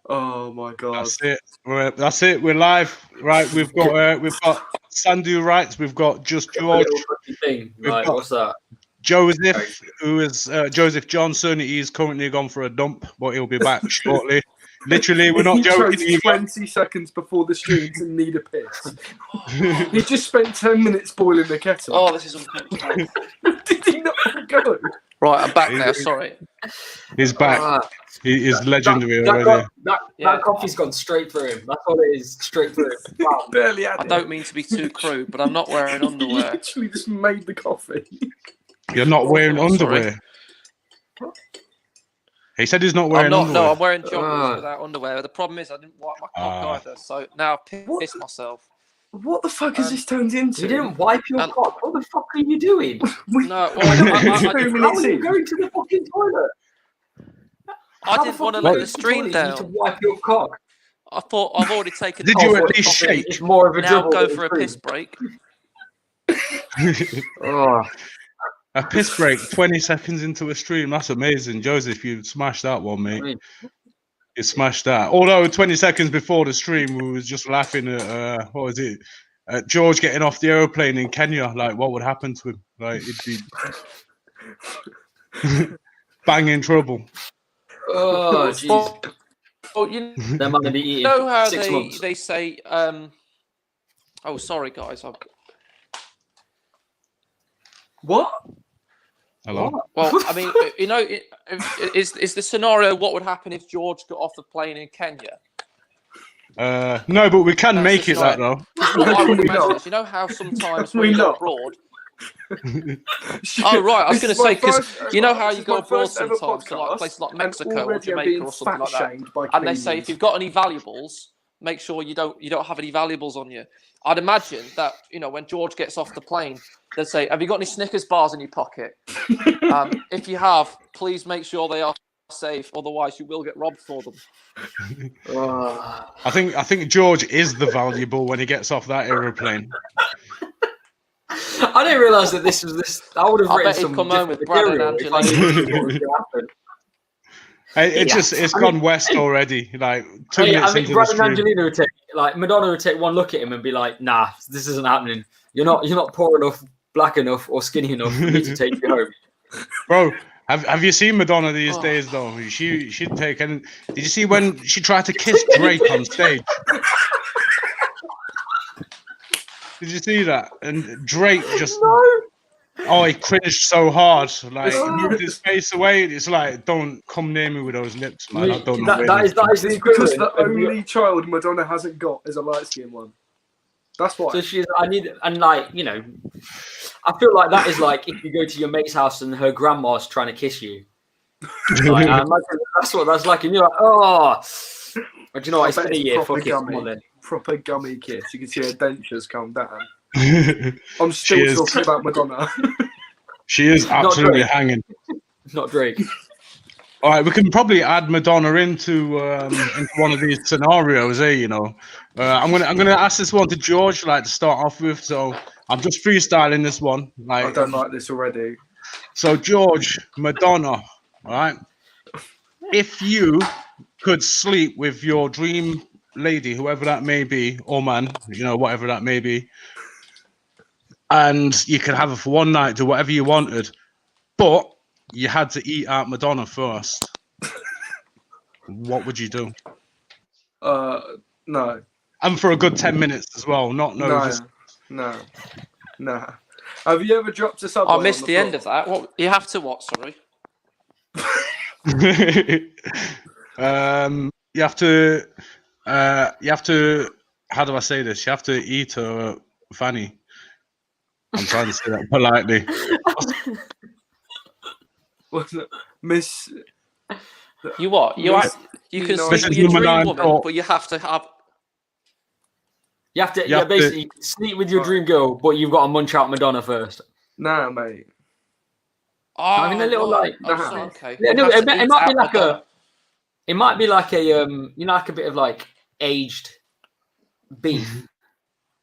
Oh my god. That's it. That's it. We're live. Right. We've got Sandhuwrites. We've got Just George. Thing. We've Like, got what's that? Joseph, who is Joseph Johnson. He's currently gone for a dump, but he'll be back shortly. Literally, we're not he joking. chose 20 seconds before the stream to need a piss. He just spent 10 minutes boiling the kettle. Oh, this is uncomfortable. Did he not go? Right, I'm back now. Sorry. He's back. He is legendary already. That coffee's gone straight through him. That's all it is. Straight through him. Wow. Barely had I don't mean to be too crude, but I'm not wearing He underwear. literally just made the coffee. You're not wearing Oh, underwear. He said he's not wearing underwear. No, I'm wearing joggers without underwear. The problem is I didn't wipe my cock either, so now I've pissed myself. What the fuck has this turned into? You didn't wipe your cock. What the fuck are you doing? No, well, How are you going to the fucking toilet? I didn't want to let the stream down. You need to wipe your cock. I thought I've already taken. Did you at least shake? It's more of a now double. go for a piss break. A piss break 20 seconds into a stream. That's amazing. Joseph, you smashed that one, mate. You smashed that. Although 20 seconds before the stream, we was just laughing at, what was it? George getting off the aeroplane in Kenya. Like, what would happen to him? Like, it'd be bang in trouble. Oh, jeez. Well, you They're going to be eating know how 6 months. they say, oh, sorry, guys. What? Hello? Well, I mean, you know, is the scenario what would happen if George got off the plane in Kenya? No, but we can make it that, though. What I would imagine is, you know how sometimes when you go abroad... Oh, right, I was going to say, because you know how you go abroad sometimes to like places like Mexico or Jamaica or something like that, and they say, if you've got any valuables, make sure you don't have any valuables on you. I'd imagine that, you know, when George gets off the plane, they'd say, have you got any Snickers bars in your pocket? If you have, please make sure they are safe, otherwise you will get robbed for them. I think George is the valuable when he gets off that aeroplane. I didn't realise that this was this. I would have written some come home with Brad and Angelina. It's gone west already. Like 2 minutes into Brad the and stream. Angelina would take, like, Madonna would take one look at him and be like, "Nah, this isn't happening. You're not poor enough, black enough, or skinny enough for me to take you home." Bro, have you seen Madonna these days though? She'd take. And did you see when she tried to kiss Drake on stage? Did you see that? And Drake just he cringed so hard, like moved his face away. It's like, don't come near me with those lips, man. I don't know. That is the equivalent. Because the only child Madonna hasn't got is a light skinned one. That's why. So like, you know, I feel like that is like if you go to your mate's house and her grandma's trying to kiss you. Like, I imagine that's what that's like, and you're like, oh. But you know what? It's been a year. Fuck it, come on then. Proper gummy kiss. You can see her dentures come down. I'm still talking about Madonna. She is absolutely hanging. Not Drake. All right, we can probably add Madonna into one of these scenarios, you know. I'm gonna ask this one to George, like, to start off with. So I'm just freestyling this one. Like, I don't like this already. So George, Madonna, all right. If you could sleep with your dream lady, whoever that may be, or man, you know, whatever that may be, and you could have her for one night, do whatever you wanted, but you had to eat out Madonna first, what would you do? No. And for a good 10 minutes as well, no. Have you ever dropped a subway? I missed the end of that. What you have to what? Sorry. You have to. How do I say this? You have to eat a fanny. I'm trying to say that politely. What's it? Miss. You what? You can sleep with your dream woman, but you have to have. You have to basically sleep with your dream girl, but you've got to munch out Madonna first. Nah, mate. Oh, I mean, a little like. Okay. Yeah, no, it might be like a. It might be like a you know, like a bit of like aged beef,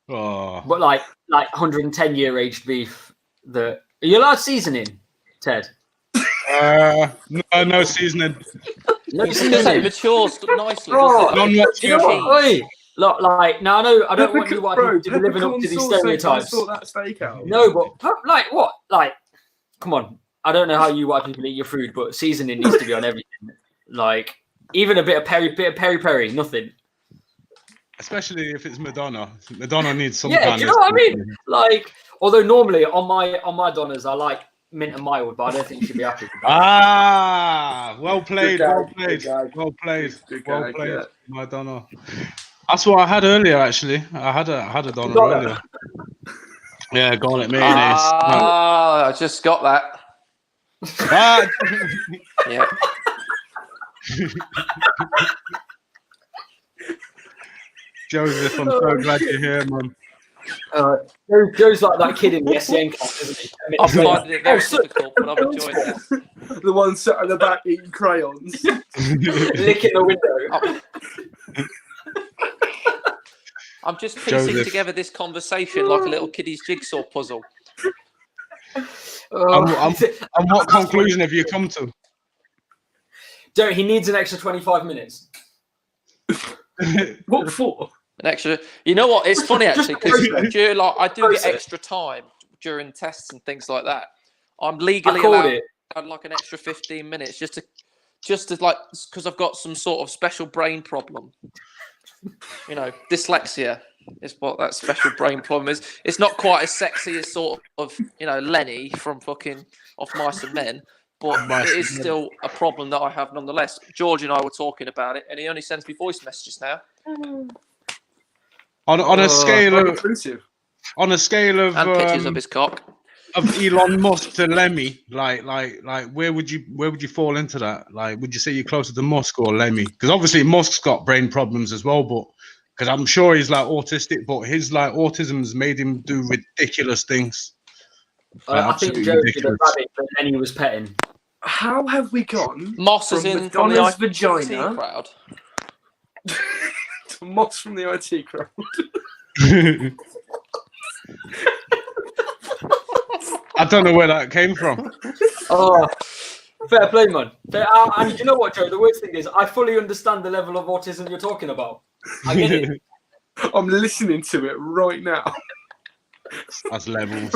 but like 110-year aged beef. Are you allowed seasoning, Ted? No seasoning. No Because it seasoning. matures nicely. Oh, doesn't it? do you know what? Oi, look, like now I know I don't want you white people to be living up to these stereotypes. Sort that steak out. No, but like what? Like, come on. I don't know how you white people eat your food, but seasoning needs to be on everything. Like, even a bit of peri, nothing. Especially if it's Madonna. Madonna needs some Yeah, kind do you know what I mean? Like, although normally on my donas I like mint and mild, but I don't think you should be happy with that. Ah, well played, Good well gag, played, good gag. well played, Good well gag, played. yeah. Madonna. That's what I had earlier, actually. I had a Donna earlier. Yeah, garlic mayonnaise. I just got that. Ah. Yeah. Joseph, I'm so glad you're here, man. Joe's like that kid in the SCN class, isn't he? I'm finding it very difficult, but I'm enjoying this. The one sat at the back eating crayons. Licking the window. I'm just piecing Joseph. together this conversation like a little kiddie's jigsaw puzzle. And what conclusion have you come to? Joe, he needs an extra 25 minutes. What for? An extra. You know what? It's funny actually because like I do get extra time during tests and things like that. I'm legally allowed like an extra 15 minutes just to like because I've got some sort of special brain problem. You know, dyslexia is what that special brain problem is. It's not quite as sexy as sort of, you know, Lenny from fucking Off Mice and Men, but it is still a problem that I have nonetheless. George and I were talking about it, and he only sends me voice messages now. On a scale of and pictures of his cock. Of Elon Musk to Lemmy, like where would you fall into that? Like, would you say you're closer to Musk or Lemmy? Because obviously Musk's got brain problems as well, but because I'm sure he's like autistic, but his like autism's made him do ridiculous things. I think Joe did a rabbit, but then he was petting. How have we gone Moss from is in Madonna's from the vagina IT crowd. to Moss from the IT crowd? I don't know where that came from. Oh, fair play, man. And you know what, Joe? The worst thing is, I fully understand the level of autism you're talking about. I get it. I'm listening to it right now. That's levels.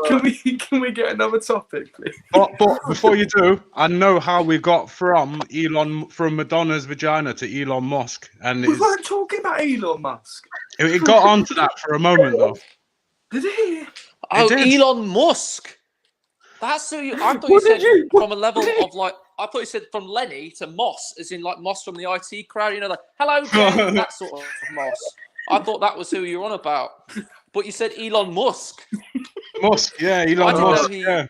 Can we get another topic, please? But before you do, I know how we got from Madonna's vagina to Elon Musk, and We weren't talking about Elon Musk. it got onto that for a moment though. Did it? Oh, did. Elon Musk. That's who you. I thought you said from a level of like. I thought you said from Lenny to Moss, as in like Moss from the IT crowd. You know, like hello, Jane, that sort of Moss. I thought that was who you're on about, but you said Elon Musk. Musk, yeah, Elon Musk. Yeah.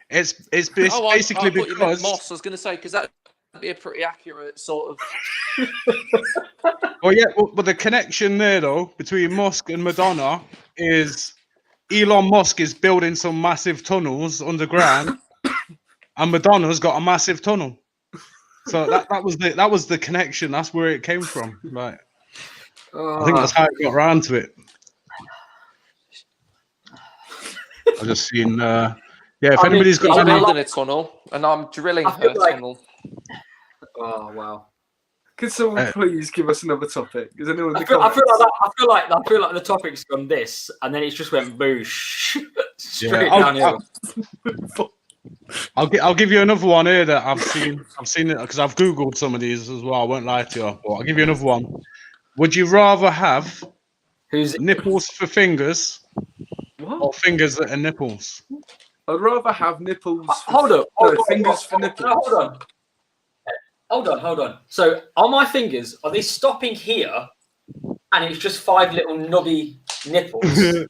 It's basically because Moss. I was going to say because that would be a pretty accurate sort of. Well, yeah, but the connection there though between Musk and Madonna is Elon Musk is building some massive tunnels underground, and Madonna's got a massive tunnel. So that was the connection. That's where it came from. Right. I think that's how it got around to it. I've just seen. If anybody's got I'm building a tunnel and I'm drilling her tunnel. Oh wow. Could someone please give us another topic? Is anyone? I feel like the topic's gone this, and then it's just went boosh straight downhill. I'll give you another one here that I've seen. I've seen it because I've googled some of these as well. I won't lie to you, but I'll give you another one. Would you rather have nipples for fingers or fingers that are nipples? I'd rather have nipples. Fingers for nipples. Hold on. So, are my fingers, are they stopping here and it's just 5 little knobby nipples on the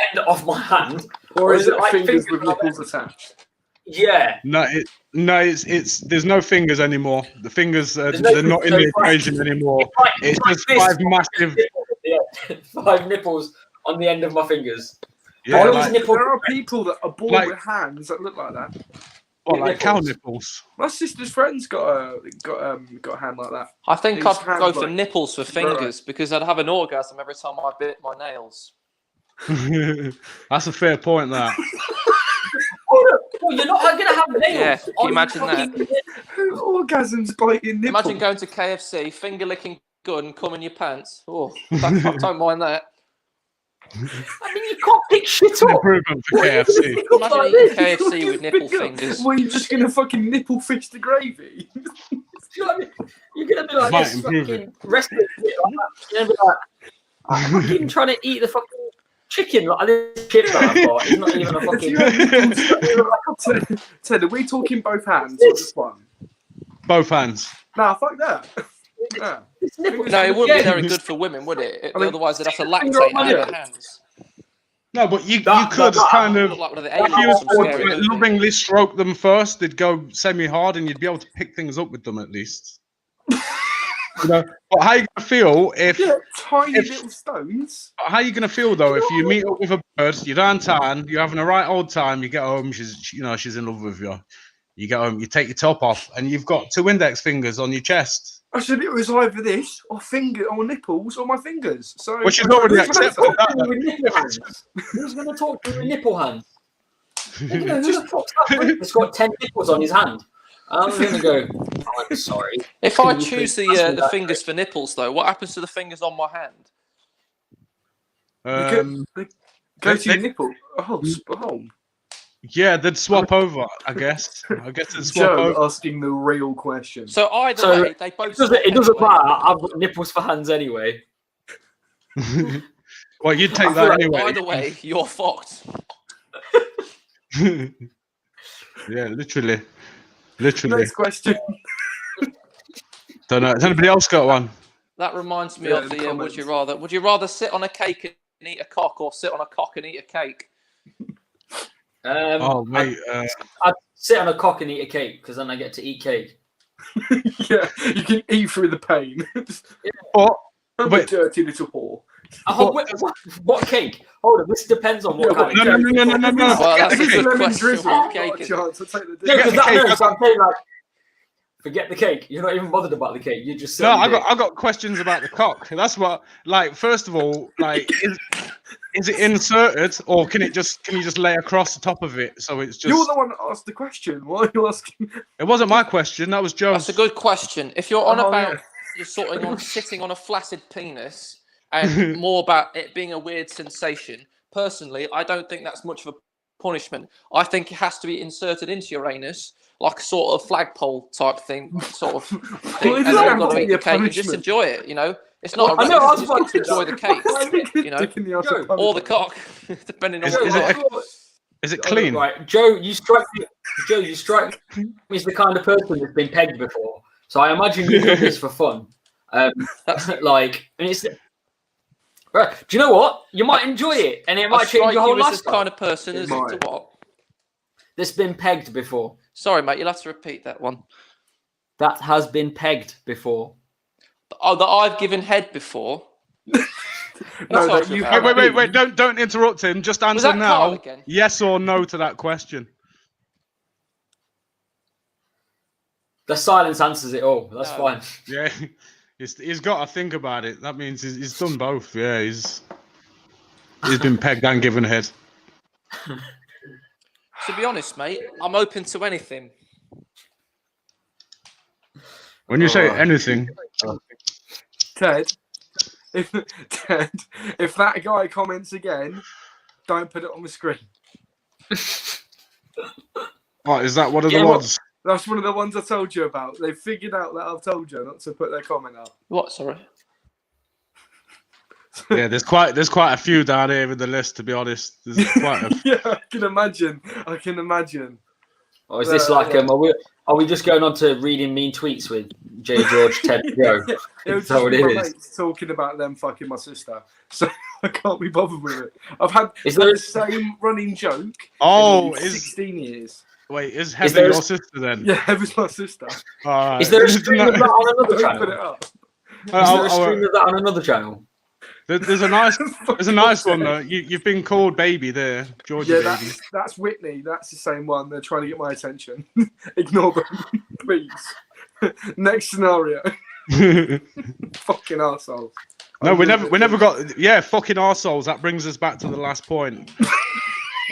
end of my hand? Or is it like fingers with nipples attached? Yeah. No, it's there's no fingers anymore. The fingers they're not in the equation anymore. It's just 5 massive 5 nipples on the end of my fingers. Yeah, there are people that are born with hands that look like that. What, like cow nipples? My sister's friend's got a hand like that. I think I'd go for nipples for fingers because I'd have an orgasm every time I bit my nails. That's a fair point. That. Well, you're not going to have nails. Yeah, can you imagine that? Orgasms biting nipple. Imagine going to KFC, finger licking gun, cum in your pants. Oh, I don't mind that. I mean, you can't pick shit up. Improvement for KFC. Imagine eating KFC with nipple fingers. Well, you're just going to fucking nipple fish the gravy. Do you know what I mean? You're going to be like Might this improve fucking wrestling shit like that. You're going to be like, I'm fucking trying to eat the fucking chicken. Like this chip that I've got. It's not even a fucking... Ted, are we talking both hands or just one? Both hands. Nah, fuck that. Yeah. No, it wouldn't be very good for women, would it? Otherwise, they'd have to lactate out their hands. No, but you could kind of, Like one of the if you aliens, would like, lovingly stroke them first, they'd go semi-hard and you'd be able to pick things up with them at least. You know, but how are you going to feel if... tiny little stones. How are you going to feel, though, if you meet up with a bird, you're downtown, you're having a right old time, you get home, she's in love with you. You get home, you take your top off, and you've got 2 index fingers on your chest. I said it was either this or nipples or my fingers. So which is already accepted. Who's going to talk to you with nipple hands? Who the fuck's that? It's got 10 nipples on his hand. I'm going to go, I'm sorry. If I choose the fingers for nipples, though, what happens to the fingers on my hand? Go to your nipple. Oh. Yeah, they'd swap over, I guess. They'd swap Joe over. asking the real question. So either way, they both... It doesn't matter. I've got nipples for hands anyway. Well, you'd take that anyway. Either way, you're fucked. Yeah, literally. Next question. Don't know. Has anybody else got one? That reminds me of the would you rather? Would you rather sit on a cake and eat a cock, or sit on a cock and eat a cake? Mate. I'd sit on a cock and eat a cake because then I get to eat cake. Yeah, you can eat through the pain. I'm a dirty little whore. What cake? Hold on, this depends on what kind of cake. No. Well, that's a good question. I'm saying, like, forget the cake. You're not even bothered about the cake. You just I got questions about the cock. That's what. Like, first of all, like, is it inserted or can you just lay across the top of it? So it's just. You're the one that asked the question. Why are you asking? It wasn't my question. That was Joe's. That's a good question. If you're on you're sitting on a flaccid penis, and more about it being a weird sensation. Personally, I don't think that's much of a punishment. I think it has to be inserted into your anus, like a sort of flagpole type thing, sort of thing. And then you've got to eat the cake and just enjoy it, you know? It's not a just get to enjoy the cake, you know? Or the cock, depending on what Is it clean? Right, Joe, you strike me as the kind of person that's been pegged before. So I imagine you do this for fun. That's like, and it's... Right. Do you know what? You might enjoy it, and it might change your whole lifestyle. This kind of person is into what? That's been pegged before. Sorry, mate. You'll have to repeat that one. That has been pegged before. Oh, that I've given head before. No, wait! Don't interrupt him. Just answer now. Yes or no to that question. The silence answers it all. That's fine. Yeah. He's got to think about it. That means he's done both. Yeah, he's been pegged and given head. To be honest, mate, I'm open to anything. When you say anything, Ted, if that guy comments again, don't put it on the screen. What is that? One of the ones? That's one of the ones I told you about. They figured out that I've told you not to put their comment up. What? Sorry. Yeah, there's quite a few down here in the list. To be honest, there's quite a... Yeah, I can imagine. Oh, is this like are we just going on to reading mean tweets with J. George, Ted, Joe? That's what it is. Talking about them fucking my sister, so I can't be bothered with it. I've had the same running joke. Oh, 16 years. Wait, is Heather your sister then? Yeah, Heather's my sister. Is there a stream of that on another channel? Put it up. Is there a stream of that on another channel? There's a nice one though. You've been called baby there, Georgia baby. That's Whitney. That's the same one. They're trying to get my attention. Ignore them, please. Next scenario. Fucking arseholes. No, we never got. Yeah, fucking arseholes. That brings us back to the last point.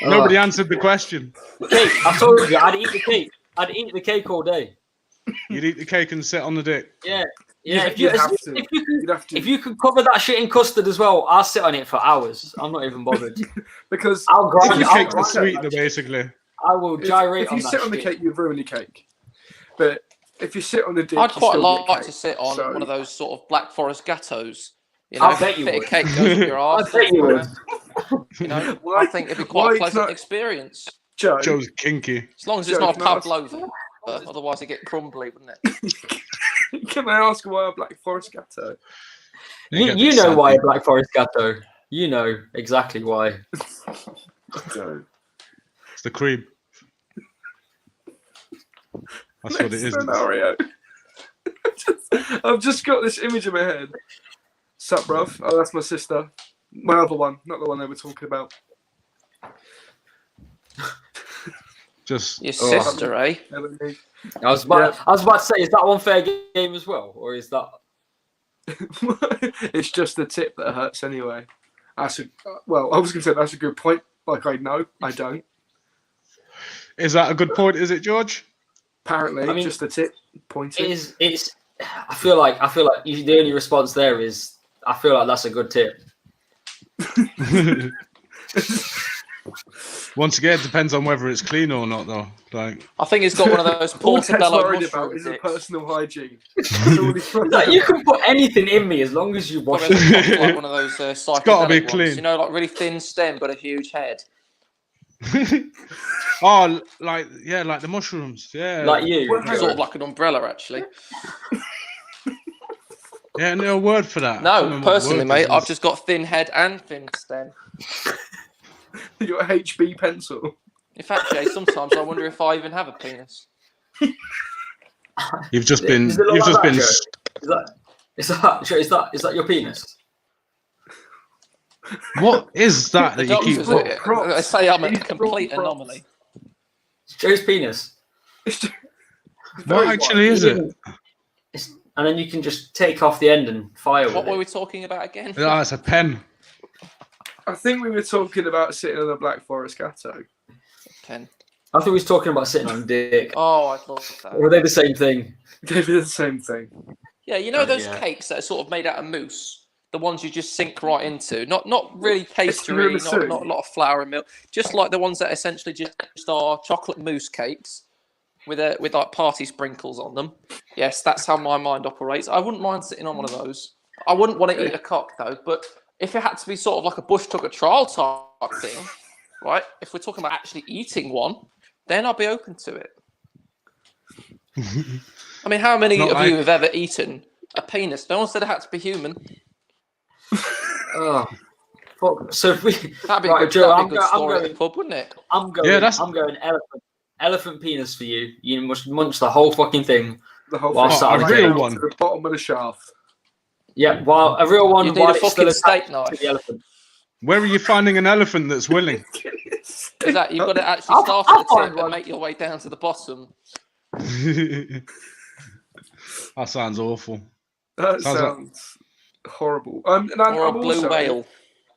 Nobody answered the question. Cake. I told you, I'd eat the cake. I'd eat the cake all day. You'd eat the cake and sit on the dick. Yeah. You'd If you could cover that shit in custard as well, I'll sit on it for hours. I'm not even bothered. Because I'll grind If your it. cake's a sweetener, basically. I will gyrate if you on sit that on the shit. cake, you've ruined the cake. But if you sit on the dick, I'd you quite still get like cake. to sit on So- one of those sort of Black Forest gatos. You know, I bet you bit would. of cake goes up your arse. I bet you would. You know, Why- I think it'd be quite a why pleasant can't- experience. Joe, Joe's kinky. As long as it's Joe, not a can I ask- pavlova. Otherwise, it'd get crumbly, wouldn't it? can I ask why a Black Forest Gateau? You know why a Black Forest Gateau. You know exactly why. Joe. It's the cream. That's what it is. Scenario. I've just got this image in my head. Sup, bruv? Oh, that's my sister. My other one, not the one they were talking about. Just Your sister, eh? Melanie. I was about to say, is that one fair game as well, or is that? It's just the tip that hurts anyway. I was going to say that's a good point. Like, I know, I don't. is that a good point? Is it, George? Apparently, I mean, just the tip pointing. It's. I feel like the only response there is I feel like that's a good tip. Once again, it depends on whether it's clean or not, though. Like, I think it's got one of those All Ted's portobello worried about mushroom is the dicks. personal hygiene. That's all he's worried Like, you about. can put anything in me as long as you wash Or it. it's like one of those psychedelic gotta be ones, clean. you know, like really thin stem but a huge head. oh, like the mushrooms. Yeah, Like you. Well, hang Sort on. of like an umbrella, actually. yeah. No word for that. I can't No, remember what personally, word mate, it I've is. just got thin head and thin stem. You got a HB pencil. In fact, Jay, sometimes I wonder if I even have a penis. You've just been. Is it like You've just that, been. Joe? Is that your penis? What is that that you Doctors, keep? props. they say I'm a He's complete props. anomaly. It's Joe's penis. What Very actually is it? And then you can just take off the end and fire What with were it. we talking about again? Oh, it's a pen. I think we were talking about sitting on a Black Forest Gateau. Pen. I thought we was talking about sitting on dick. Oh, I'd love that. Or were they the same thing? They did the same thing. Yeah, you know those Yeah. cakes that are sort of made out of mousse? The ones you just sink right into. Not really It's pastry, tiramisu. not a lot of flour and milk. Just like the ones that essentially just are chocolate mousse cakes with like party sprinkles on them. Yes, that's how my mind operates. I wouldn't mind sitting on one of those. I wouldn't want to eat a cock though, but if it had to be sort of like a bush tucker trial type thing, right? If we're talking about actually eating one, then I'll be open to it. I mean, how many Not of like- you have ever eaten a penis? No one said it had to be human. Oh, fuck. So if we, That'd be Right, a good, Joe, that'd I'm be a good go- I'm story at going- the pub, wouldn't it? I'm going. Yeah, that's- I'm going elephant penis for you. You must munch the whole fucking thing. The whole Well, thing. sorry, a real down one. to the bottom of the shaft. Yeah, while a real one. You need while a it's still fucking steak attached to knife. the elephant. Where are you finding an elephant that's willing? Is that you've got to actually I'll- start I'll at the find tip one. and make your way down to the bottom? That sounds awful. That Sounds like- sounds horrible. And I'm Or a blue also, whale?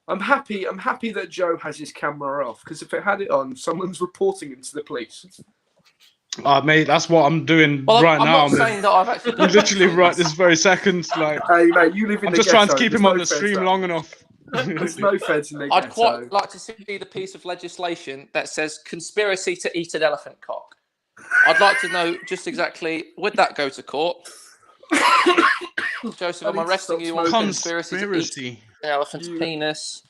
I'm happy that Joe has his camera off, because if it had it on, someone's reporting him to the police. Oh, mate, that's what I'm doing Well, right I'm now. not saying that I've actually done Literally right this very second. Like, Hey mate, you live in I'm the just trying to ghetto. keep There's him on no the feds stream there. long enough. There's no feds in the I'd ghetto. quite like to see the piece of legislation that says conspiracy to eat an elephant cock. I'd like to know just exactly, would that go to court? Joseph, I am need I to arresting stop you on smoking. conspiracy to eat Conspiracy. an elephant's You- penis?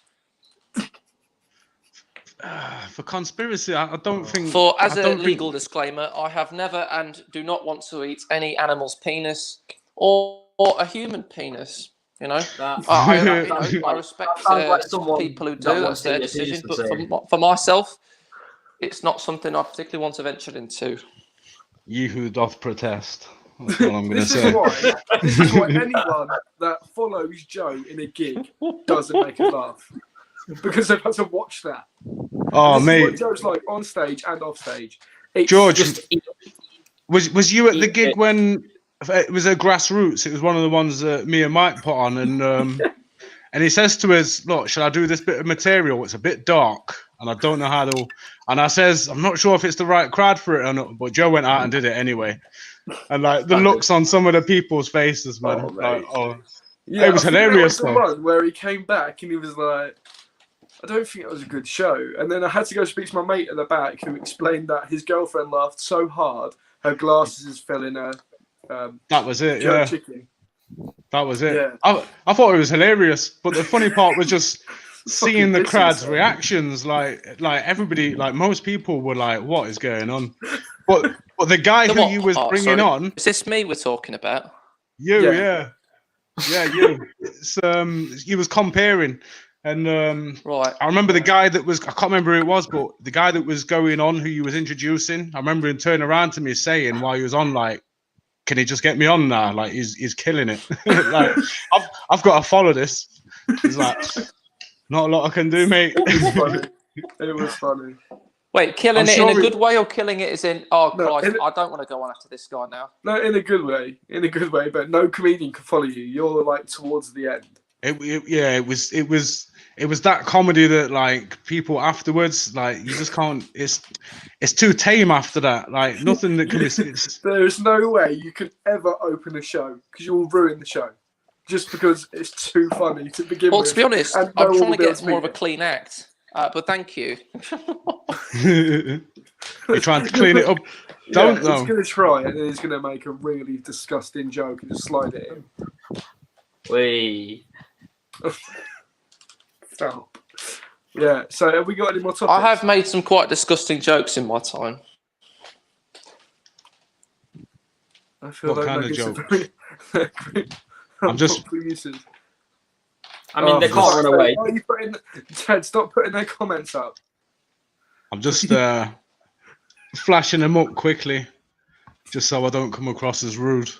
For conspiracy, I don't think. For as I a don't think- legal disclaimer, I have never and do not want to eat any animal's penis or a human penis. You know, That- I respect that sounds like someone people who that do. wants That's their to eat a penis decision. would say. But for myself, it's not something I particularly want to venture into. You who doth protest. That's what I'm going to This say. is why. This is why anyone that follows Joe in a gig doesn't make us laugh, because they've had to watch that. Oh, This is mate. what Joe's like on stage and off stage. It's George, Just eat. Was you at the Eat gig it. when it was a grassroots? It was one of the ones that me and Mike put on, and he says to us, "Look, shall I do this bit of material? It's a bit dark." and I don't know how to. And I says, I'm not sure if it's the right crowd for it or not, but Joe went out and did it anyway. And like the looks on some of the people's faces, man. Yeah, it was hilarious. There was the one where he came back and he was like, I don't think it was a good show. And then I had to go speak to my mate at the back who explained that his girlfriend laughed so hard her glasses fell in her. That was it. Yeah. Chicken. That was it. Yeah. I thought it was hilarious, but the funny part was just seeing the crowd's reactions. Like everybody, like most people were like, "What is going on?" But the guy who you was bringing on, is this me we're talking about? You, yeah, you. It's, he was comparing, and right. I remember the guy that was, I can't remember who it was, but the guy that was going on, who you was introducing, I remember him turning around to me saying while he was on, like, can he just get me on now? Like he's killing it. Like I've got to follow this. He's like, not a lot I can do, mate. It was funny. Wait, killing it in a good way or killing it as in, oh Christ, I don't want to go on after this guy now. No, in a good way. In a good way, but no comedian can follow you. You're like towards the end. It was that comedy that like people afterwards, like you just can't. It's too tame after that. Like nothing that can be. There's no way you could ever open a show because you'll ruin the show just because it's too funny to begin with. Well, to be honest, I'm trying to get more of a clean act. But thank you. You're trying to clean it up. Don't know. He's going to try and then he's going to make a really disgusting joke and just slide it in. Wait. Stop. Yeah, so have we got any more topics? I have made some quite disgusting jokes in my time. I feel what like kind of joke? I'm just... I mean, they can't run away. Ted, stop putting their comments up. I'm just flashing them up quickly, just so I don't come across as rude.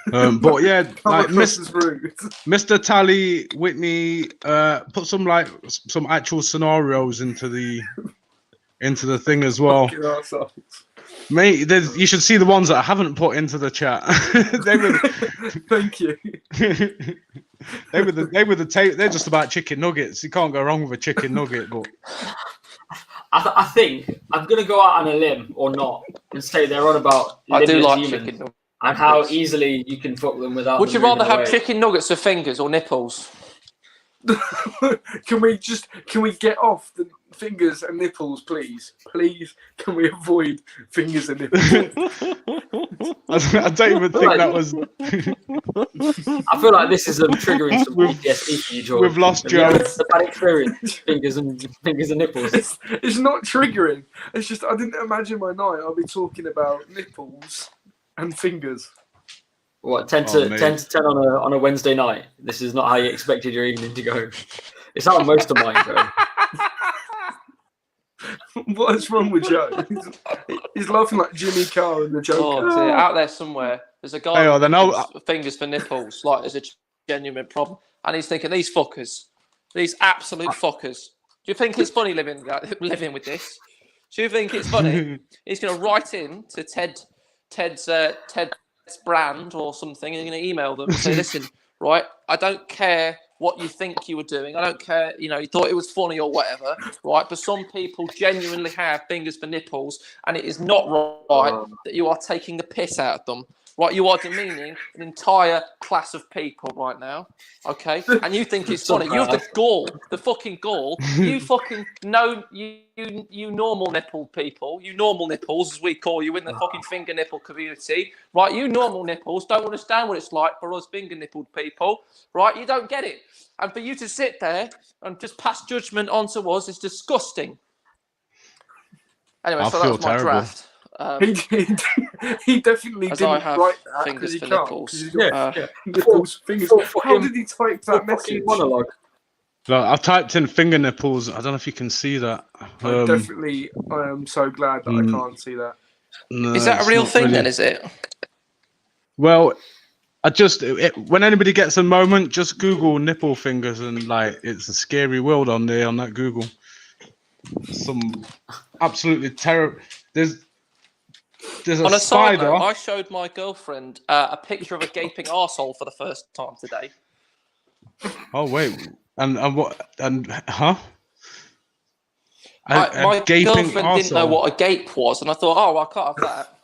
But yeah, like Mr. Tally Whitney put some actual scenarios into the thing as well. Mate, you should see the ones that I haven't put into the chat. Thank you. They're just about chicken nuggets. You can't go wrong with a chicken nugget. But I think I'm gonna go out on a limb or not and say they're on about. I do like chicken nuggets. And how easily you can fuck them without. Would you rather have chicken nuggets with fingers or nipples? Can we get off the fingers and nipples, please? Please, can we avoid fingers and nipples? I don't even think that was. I feel like this is triggering some PTSD for you, George. We've lost Joe. It's a bad experience. Fingers and nipples. It's not triggering. It's just I didn't imagine my night. I'll be talking about nipples and fingers. What, 10 to 10 on a Wednesday night? This is not how you expected your evening to go. It's how most of mine go. What's wrong with Joe? He's laughing like Jimmy Carr in the Joker. Oh, dear. Out there somewhere, there's a guy with fingers for nipples. Like, there's a genuine problem. And he's thinking, these fuckers, these absolute fuckers. Do you think it's funny living with this? Do you think it's funny? He's going to write in to Ted's brand or something, and you're going to email them and say, listen, right, I don't care what you think you were doing. I don't care, you thought it was funny or whatever, right? But some people genuinely have fingers for nipples, and it is not right that you are taking the piss out of them, right? You are demeaning an entire class of people right now, okay? And you think it's funny. You have the gall, the fucking gall. You fucking know, you normal nipple people, you normal nipples, as we call you in the fucking finger nipple community, right? You normal nipples don't understand what it's like for us finger nippled people, right? You don't get it. And for you to sit there and just pass judgment onto us is disgusting. Anyway, so that was my draft. He definitely didn't write that fingers for nipples. nipples. Fingers. How did he type that message? Monologue. Well, I've typed in finger nipples. I don't know if you can see that. I am so glad that I can't see that. No, is that a real thing then, is it? Well, when anybody gets a moment, just Google nipple fingers and it's a scary world on there on that Google. Some absolutely terrible. There's on a side spider. note, I showed my girlfriend a picture of a gaping arsehole for the first time today. Oh wait, and what? And huh? My gaping girlfriend didn't know arsehole. what a gape was, and I thought, oh, I can't have that.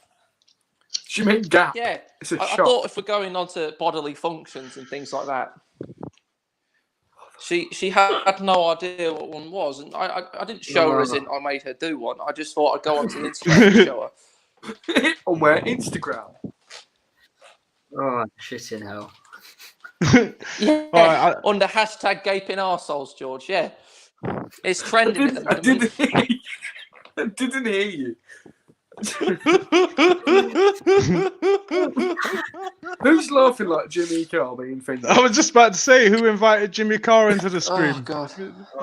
She meant gap. Yeah, It's a I shot. thought if we're going on to bodily functions and things like that, she had no idea what one was, and I didn't show her as in I made her do one. I just thought I'd go onto Instagram and show her. On where? Instagram. Oh, shit in hell. Yeah, Right, under hashtag gaping arseholes, George. Yeah, it's trending at the I moment. didn't hear you. Who's laughing like Jimmy Carr being offended? I was just about to say, who invited Jimmy Carr into the stream? Oh God,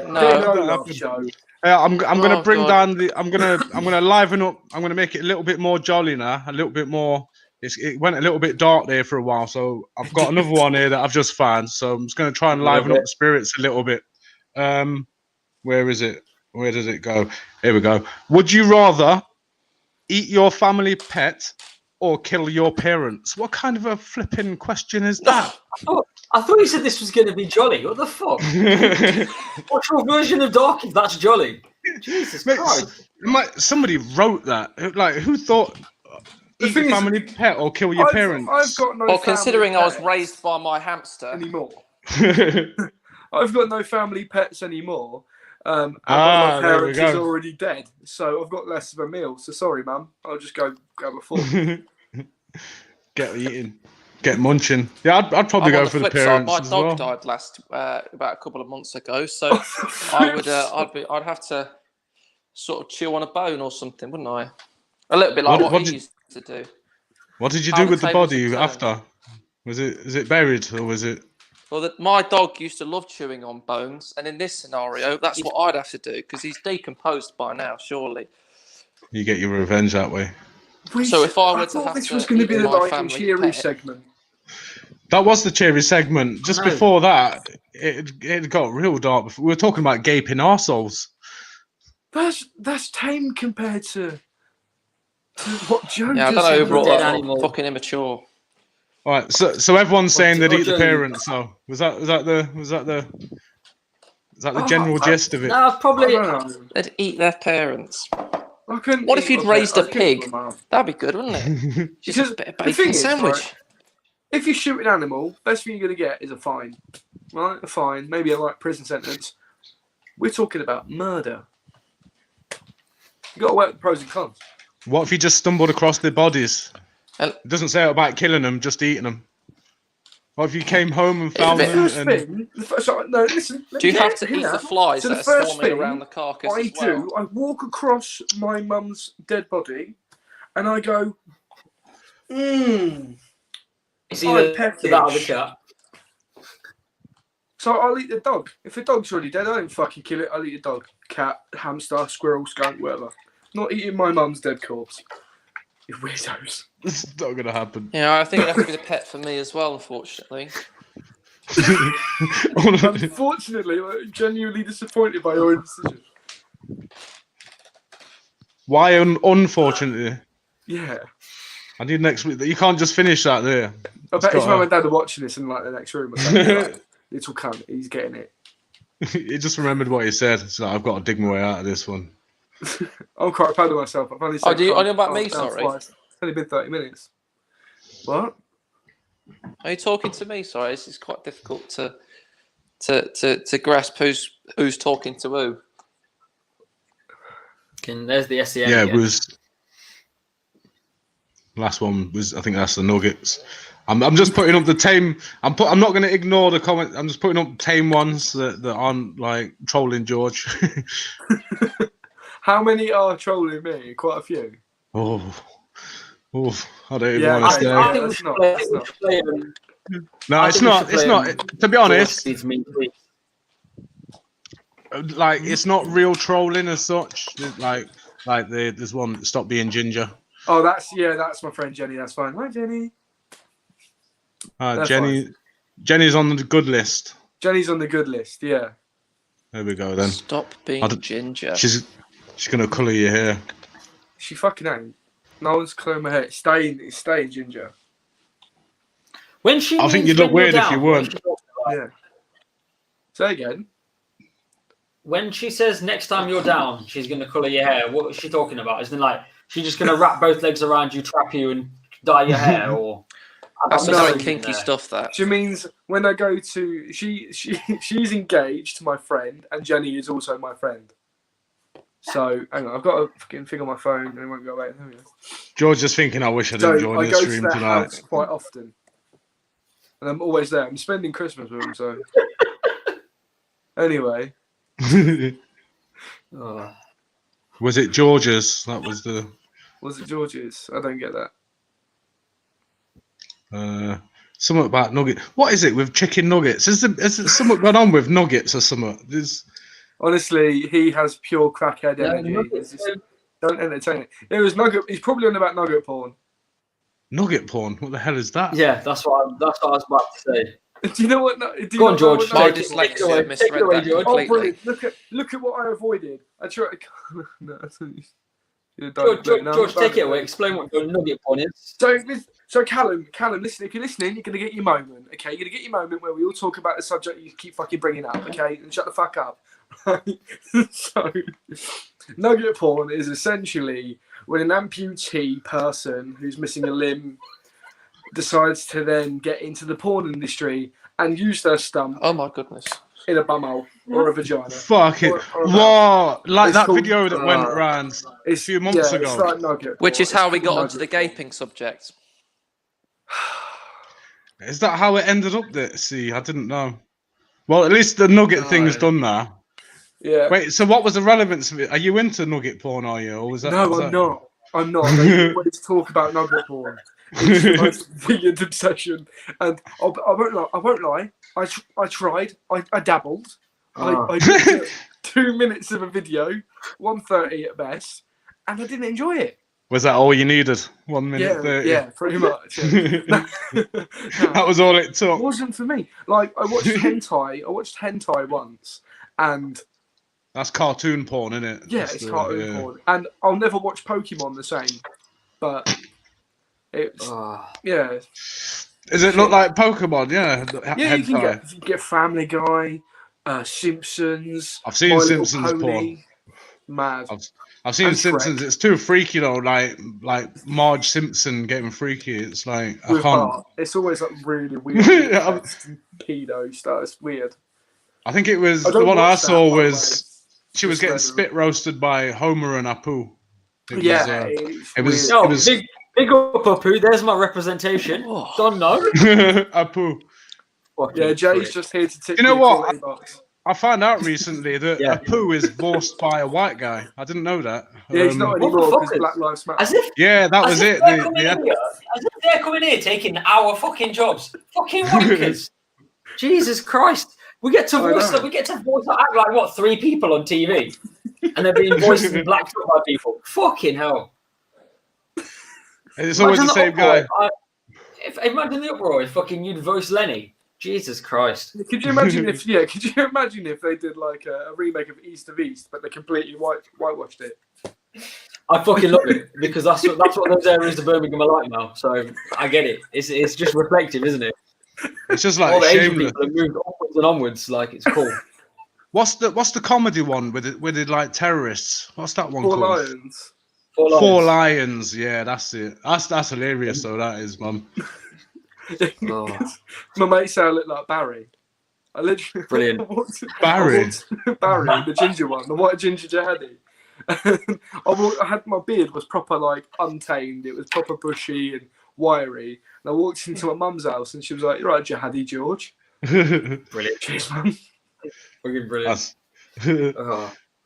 No show. I'm gonna Oh, bring God. down the. I'm gonna liven up. I'm gonna make it a little bit more jolly now. A little bit more. It went a little bit dark there for a while, so I've got another one here that I've just found. So I'm just gonna try and liven up the spirits a little bit. Where is it? Where does it go? Here we go. Would you rather eat your family pet or kill your parents? What kind of a flipping question is that? I thought you said this was going to be jolly. What the fuck? What's your version of dark if that's jolly? Jesus Mate, Christ. somebody wrote that. Like, who thought eat your family pet or kill your parents? I've got no. Well, considering I was pets raised by my hamster anymore. I've got no family pets anymore. And one of my parents is already dead, so I've got less of a meal. So sorry, Mum. I'll just go grab a fork. Get eating, get munching. Yeah, I'd probably go for the parents. My as dog well. died about a couple of months ago, so I'd have to sort of chew on a bone or something, wouldn't I? A little bit like what he used to do. What did you do with the body after? Is it buried or was it? Well, my dog used to love chewing on bones, and in this scenario, that's what I'd have to do because he's decomposed by now. Surely, you get your revenge that way. So if I were to have this to was going to be the my light and family cheery pet, segment. That was the cheery segment. Just before that, it got real dark. We were talking about gaping arseholes. That's tame compared to what Joe. Yeah, I don't know who brought that up. Fucking immature. All right, so everyone's saying they'd eat the parents. So was that the general gist of it? No, probably they'd eat their parents. What if you'd raised a pig? That'd be good, wouldn't it? Just a bit of bacon sandwich. Right, if you shoot an animal, best thing you're going to get is a fine, right? A fine, maybe a prison sentence. We're talking about murder. You got to work the pros and cons. What if you just stumbled across their bodies? It doesn't say about killing them, just eating them. What if you came home and found them? No, listen. Do you have to eat the flies that are swarming around the carcass? I walk across my mum's dead body, and I go, It's either that or the cat. So I'll eat the dog. If the dog's already dead, I don't fucking kill it. I'll eat the dog, cat, hamster, squirrel, skunk, whatever. Not eating my mum's dead corpse. You weirdos. It's not gonna happen. Yeah, I think it'd have to be the pet for me as well, unfortunately. Unfortunately, I'm genuinely disappointed by your decision. Why unfortunately? Yeah. I need next week. You can't just finish that there. I bet his mum and dad are watching this in the next room or something. Little cunt, he's getting it. He just remembered what he said. So I've got to dig my way out of this one. I'm quite proud of myself. I've only said do you know about me? Sorry, it's only been 30 minutes. What? Are you talking to me? Sorry, this is quite difficult to grasp who's talking to who. There's the SEN. Yeah, it was. Last one was. I think that's the Nuggets. I'm just putting up the tame. I'm not going to ignore the comment. I'm just putting up tame ones that aren't like trolling George. How many are trolling me? Quite a few. Oh, I don't even want to say. I think it's not. No, it's not. It's not. To be honest, like it's not real trolling as such. Like there's one. Stop being ginger. Oh, that's my friend Jenny. That's fine. Hi, Jenny. Jenny's on the good list. Jenny's on the good list. Yeah. There we go then. Stop being ginger. She's gonna colour your hair. She fucking ain't. No one's colouring my hair. It's staying ginger. When she, I think you'd look weird if you weren't. Yeah. Say again. when she says next time you're down, she's going to colour your hair, what is she talking about? Isn't it like she's just going to wrap both legs around you, trap you, and dye your hair? Or that's some very kinky stuff. That she means when I go to she's engaged to my friend, and Jenny is also my friend. So hang on, I've got a fucking thing on my phone, and it won't go away. There we go. George is thinking, I wish I didn't join this stream tonight. I go to their house quite often, and I'm always there. I'm spending Christmas with them, so anyway. Was it George's? That was the. Was it George's? I don't get that. Something about nugget. What is it with chicken nuggets? Is there something going on with nuggets or something? Honestly, he has pure crackhead energy. Don't entertain it. It was nugget. He's probably on about nugget porn. Nugget porn? What the hell is that? Yeah, that's what I was about to say. Do you know what? Go on, George. My dyslexia misread that completely. Look at what I avoided. I tried. No, George, take it away. Explain what nugget porn is. So Callum, listen. If you're listening, you're gonna get your moment. Okay, you're gonna get your moment where we all talk about the subject you keep fucking bringing up. Okay, and shut the fuck up. So, nugget porn is essentially when an amputee person who's missing a limb decides to then get into the porn industry and use their stump. Oh my goodness. In a bumhole or a vagina. Fuck it. What? Like it's that video that went around a few months ago. It's like nugget which porn. Is how we got onto the gaping subject. Is that how it ended up there? See, I didn't know. Well, at least the nugget thing's done now. Yeah. Wait, so what was the relevance of it? Are you into nugget porn, are you? Or was that, no, I'm not. I'm not. I wanted to talk about nugget porn. It's the most weird obsession. And I won't lie. I tried. I dabbled. I did 2 minutes of a video, 1:30 at best, and I didn't enjoy it. Was that all you needed? 1 minute 30? Yeah, pretty much. Yeah. That was all it took. It wasn't for me. Like I watched hentai once, and that's cartoon porn, isn't it? Yeah, it's cartoon porn, and I'll never watch Pokemon the same. But it's yeah. Does it look like Pokemon? Yeah. Yeah, you can get Family Guy, Simpsons. I've seen Simpsons porn. Mad. I've seen Simpsons. It's too freaky though. Like Marge Simpson getting freaky. It's like I can't. Bart. It's always like really weird. Pedo stuff. It's weird. I think it was the one I saw was she was getting spit roasted by Homer and Apu. It was. Big up Apu. There's my representation. Don't know. Apu. Yeah, Jay's just here to tick. You know what? I found out recently that Apu is voiced by a white guy. I didn't know that. Yeah, he's not anymore because Black Lives Matter. That was it. As if they're coming here taking our fucking jobs. Fucking wankers. Jesus Christ. We get to voice act like what, 3 people on TV, and they're being voiced in black by people. Fucking hell! It's always the same guy. Imagine the uproar if fucking you'd voice Lenny. Jesus Christ! Could you imagine if they did like a remake of East of East, but they completely whitewashed it? I fucking love it because that's what those areas of Birmingham are like now. So I get it. It's just reflective, isn't it? It's just like all the Asian shameless. people have moved upwards and onwards. Like it's cool. What's the comedy one with it like terrorists? What's that one called? Lions. Four Lions. Yeah, that's it. That's hilarious though. That is, man. My mate said I look like Barry. I literally brilliant. Barry, the ginger one, the white ginger jihadi. I had my beard was proper like untamed. It was proper bushy and wiry. And I walked into my mum's house and she was like, "You're right, jihadi George." Brilliant. Cheers, mum. Fucking brilliant.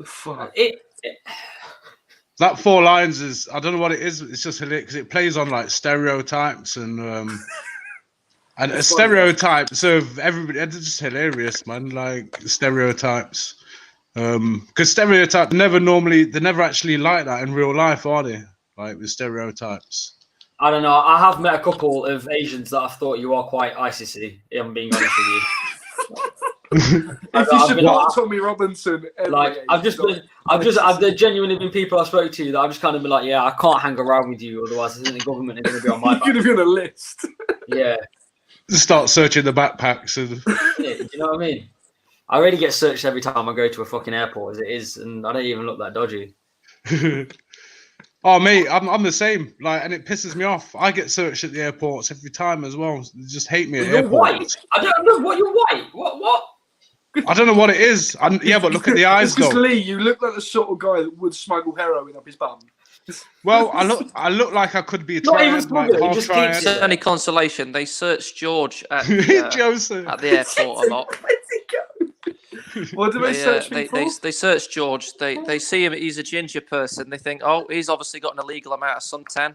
Fuck. That Four Lions is, I don't know what it is. It's just hilarious because it plays on like stereotypes and stereotypes of everybody. It's just hilarious, man. Like stereotypes. Because stereotypes they're never actually like that in real life, are they? Like with stereotypes. I don't know. I have met a couple of Asians that I've thought you are quite ISIS-y, if I'm being honest with you. If you support Tommy Robinson, like I've genuinely been people I spoke to that I've just kind of been like, yeah, I can't hang around with you, otherwise I think the government is going to be on my back. You're going to be on a list. Yeah. Start searching the backpacks and. Do you know what I mean? I already get searched every time I go to a fucking airport as it is, and I don't even look that dodgy. Oh, mate, I'm the same. Like, and it pisses me off. I get searched at the airports every time as well. They just hate me at You're airports. white. I don't know what you're white. What? I don't know what it is. Yeah, but look at the eyes, Because though. Lee, you look like the sort of guy that would smuggle heroin up his bum. Well, I look like I could be a Not even triad, like smuggling, half just triad. keeps It's only consolation. They searched George at the, Joseph. at the airport a lot. Where's he go? What do they search me for? They search George. They see him. He's a ginger person. They think, oh, he's obviously got an illegal amount of suntan.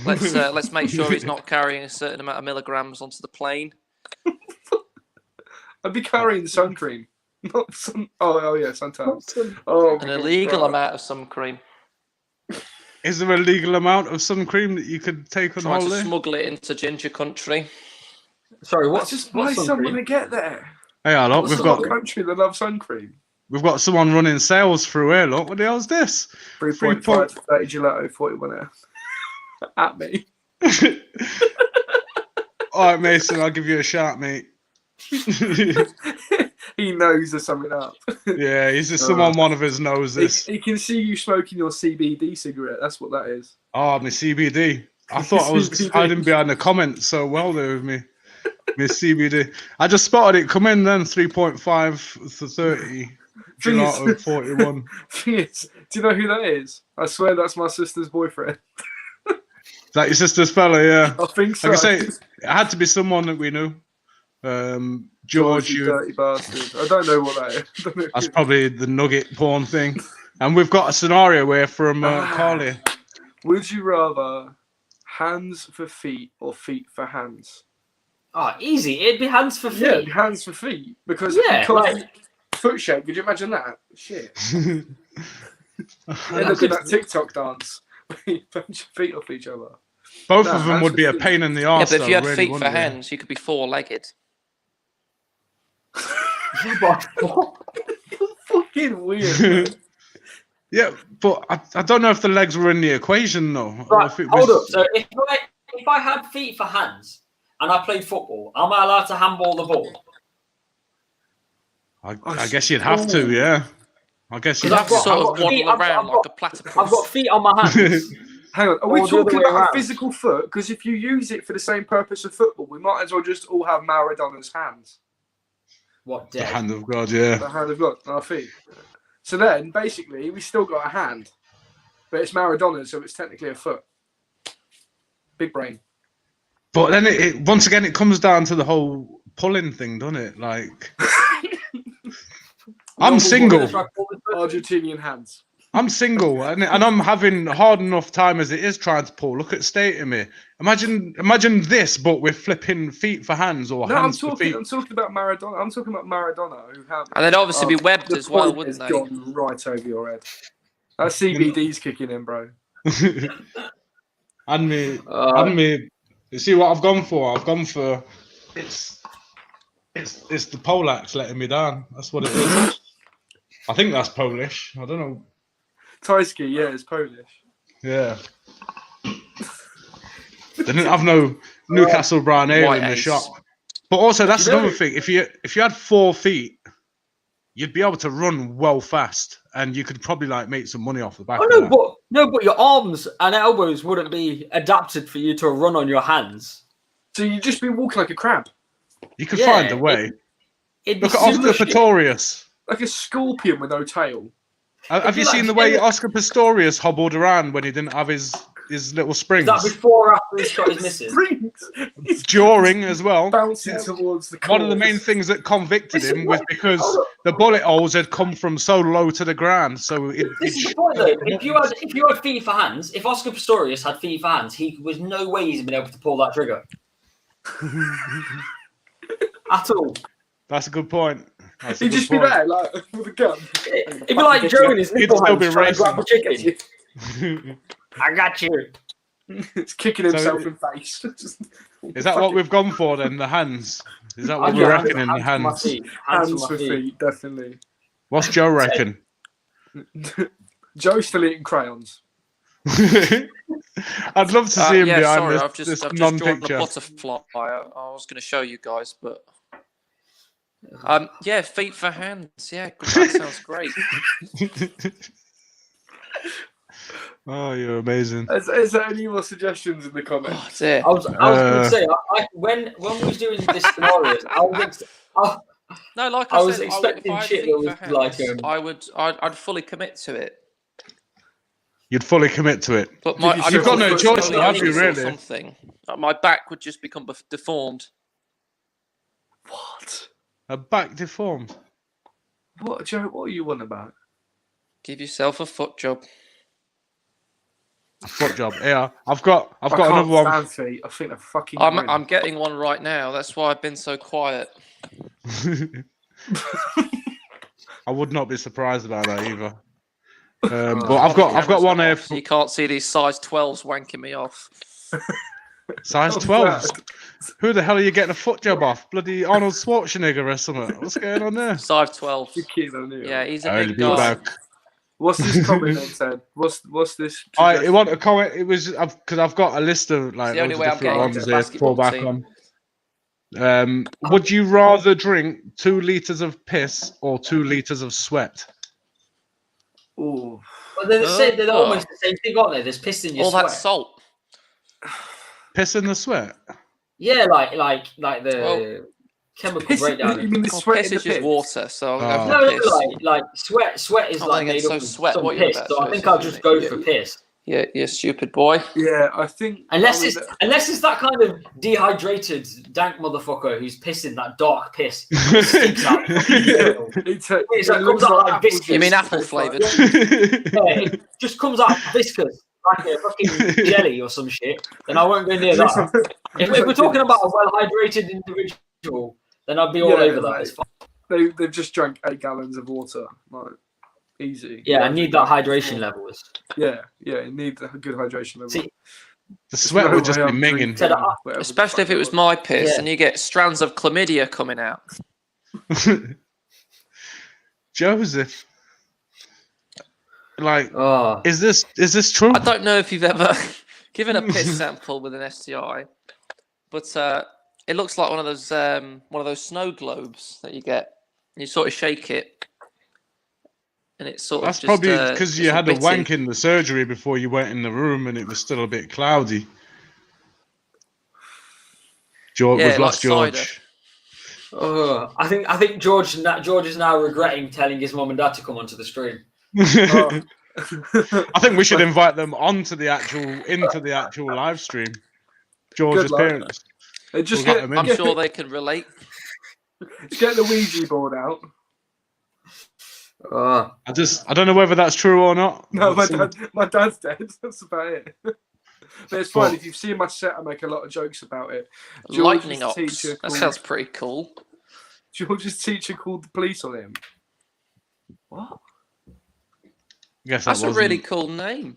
Let's make sure he's not carrying a certain amount of milligrams onto the plane. I'd be carrying sun cream. Not sun. Oh yeah, suntan. Oh, An illegal amount of sun cream. Is there a legal amount of sun cream that you could take on Trying to holiday? smuggle it into ginger country. Sorry, What's just why someone to get there? Hey, look, What's the country that loves sun cream? we've got someone running sales through here. Look, what the hell's this? 3.5 30 gelato, 41 air. At me. All right, Mason, I'll give you a shout, mate. He knows there's something up. Yeah, he's just someone one of his knows this. He can see you smoking your CBD cigarette. That's what that is. Oh, my CBD. I thought I was hiding behind the comments so well there with me. My CBD. I just spotted it come in then, 3.5 to 30. Gelato 41. Thing is, do you know who that is? I swear that's my sister's boyfriend. Is that your sister's fella? Yeah. I think so. Like I say, it had to be someone that we knew. George, you dirty bastard. I don't know what that is. That's probably the nugget porn thing. And we've got a scenario here from Carly. Would you rather hands for feet or feet for hands? Oh, easy. It'd be hands for feet. Yeah, it'd be hands for feet. Because foot shape, could you imagine that? Shit. They look at that TikTok dance. Bunch of feet off each other. Both of them would be a pain in the arse. Yeah, but if you had really, feet for they? hands, you could be four-legged. Fucking weird. Man. Yeah, but I don't know if the legs were in the equation though. Right, if it hold was... up. So if I had feet for hands and I played football, am I allowed to handball the ball? I guess you'd have to, yeah. I guess you'd have have to to. sort of waddle around like a platypus. I've got feet on my hands. Hang on, are we Or the other talking way about around. a physical foot? Because if you use it for the same purpose of football, we might as well just all have Maradona's hands. What The dead? hand of God, yeah. The hand of God, our feet. So then, basically, we still got a hand. But it's Maradona's, so it's technically a foot. Big brain. But then it once again it comes down to the whole pulling thing, doesn't it? Like I'm single. Argentinian hands. I'm single, and I'm having hard enough time as it is trying to pull. Look at state of me. Imagine this, but with flipping feet for hands or hands for feet. I'm talking about Maradona. I'm talking about Maradona, who have. And they'd obviously be webbed the as well, point wouldn't has they? gone right over your head. That CBD's kicking in, bro. and me. You see what I've gone for? I've gone for it's the Polacks letting me down. That's what it is. I think that's Polish. I don't know. Tajski, yeah, it's Polish. Yeah. They didn't have no Newcastle brown ale in the shop. But also, that's another thing. If you had 4 feet, you'd be able to run well fast, and you could probably like make some money off the back. Oh no, but your arms and elbows wouldn't be adapted for you to run on your hands. So you'd just be walking like a crab. You could find a way. Look at Oscar Pistorius. Like a scorpion with no tail. Have you seen the way Oscar Pistorius hobbled around when he didn't have his little springs? Is that before or after he's got his missus? Springs. During as well. Bouncing towards the One of the main things that convicted him was because the bullet holes had come from so low to the ground. So this is the point, though. If you had feet for hands, if Oscar Pistorius had feet for hands, he was no way he's been able to pull that trigger. At all. That's a good point. He'd just be there, like, with a gun. It'd be like Joe in his nipple still hands be trying to grab a racing. chicken. I got you. It's kicking himself in the face. Is that what we've gone for then? The hands? Is that what we're reckoning? The hands? Hands for feet, definitely. What's Joe reckon? Joe's still eating crayons. I'd love to see him behind I've this just drawn a non-picture. butterfly. I was going to show you guys, but Yeah, feet for hands. Yeah, that sounds great. Oh, you're amazing. Is there any more suggestions in the comments? Oh, dear. I was going to say, when we was doing this scenarios, No, like I I was said, expecting if I had shit feet that for was hands, like I'd fully commit to it. You'd fully commit to it. But You've got no choice, have you, or really? something. My back would just become deformed. What? A back deformed. What, Joe? What are you on about? Give yourself a foot job. A foot job. Yeah, I've got I another one. can't stand feet. I think they're fucking. I'm getting one right now. That's why I've been so quiet. I would not be surprised about that either. But I've got one here. So you can't see these size 12s wanking me off. Size 12s. Who the hell are you getting a foot job off? Bloody Arnold Schwarzenegger or something? What's going on there? Size 12. Yeah, he's a I'll big be guy. back. What's this comment then, Ted? What's this? I want a comment. It was because I've got a list of like the only way I'm different getting ones the here to fall basketball back on. Would you rather drink 2 liters of piss or 2 liters of sweat? Oh, well, they're almost the same thing, aren't they? There's piss in your sweat. All that salt. Piss in the sweat. Yeah, like the chemical breakdown. You mean the sweat piss in the is just piss? water, so No, like sweat is like made up of some piss. So I think I'll just go for piss. Yeah, you stupid boy. Yeah, I think unless it's that kind of dehydrated dank motherfucker who's pissing that dark piss. It stinks out. It comes out like viscous. You mean apple flavoured? Yeah, it just comes out viscous, like a fucking jelly or some shit. Then I won't go near that. If we're talking about a well-hydrated individual, then I'd be all over that. It's fine. They've just drank 8 gallons of water, like easy. Yeah, I need that hydration levels. Yeah, you need a good hydration level. See, the sweat would just be minging. Especially if it was my piss and you get strands of chlamydia coming out. Joseph, like, is this true? I don't know if you've ever given a piss sample with an STI, but it looks like one of those snow globes that you get. You sort of shake it, and it's sort That's of just, probably because you had a bitty. wank in the surgery before you went in the room, and it was still a bit cloudy. We've lost George. I think George is now regretting telling his mum and dad to come onto the stream. I think we should invite them into the actual live stream. George's parents. I'm sure they can relate. Just get the Ouija board out. I don't know whether that's true or not. No, my dad's dead. That's about it. But it's fine. If you've seen my set, I make a lot of jokes about it. Lightning ops. That sounds pretty cool. George's teacher called the police on him. What? That's a really cool name.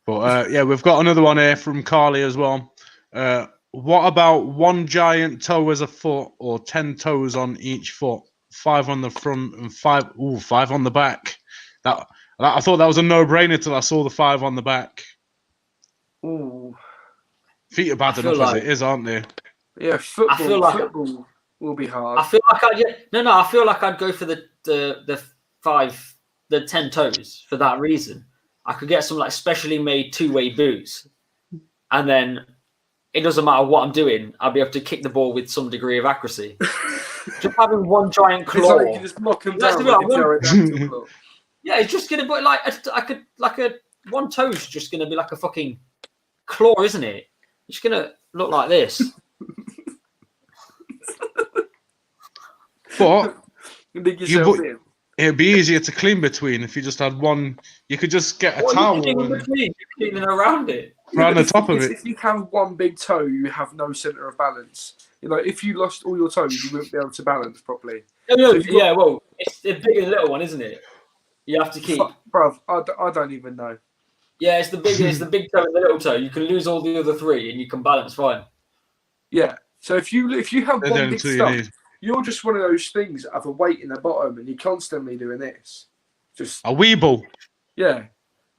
But we've got another one here from Carly as well. What about 1 giant toe as a foot or 10 toes on each foot? 5 on the front and 5 on the back. I thought that was a no-brainer till I saw the 5 on the back. Ooh. Feet are bad enough as it is, aren't they? Yeah, football will be hard. I feel like I'd go for the 10 toes for that reason. I could get some like specially made 2-way boots, and then it doesn't matter what I'm doing, I'll be able to kick the ball with some degree of accuracy. Just having 1 giant claw. You just knock them down like a pterodactyl claw. Yeah, it's just gonna be like a 1 toe's just gonna be like a fucking claw, isn't it? It's gonna look like this. But it'd be easier to clean between if you just had 1. You could just get a towel and cleaning around it. Around the top of it. If you have 1 big toe, you have no center of balance. If you lost all your toes, you wouldn't be able to balance properly. Well, it's the big and little one, isn't it? You have to keep. Bruv, I don't even know. Yeah, it's the big toe and the little toe. You can lose all the other 3 and you can balance fine. Yeah. So if you have 1 big stump, you're just one of those things that have a weight in the bottom and you're constantly doing this. Just a weeble. Yeah.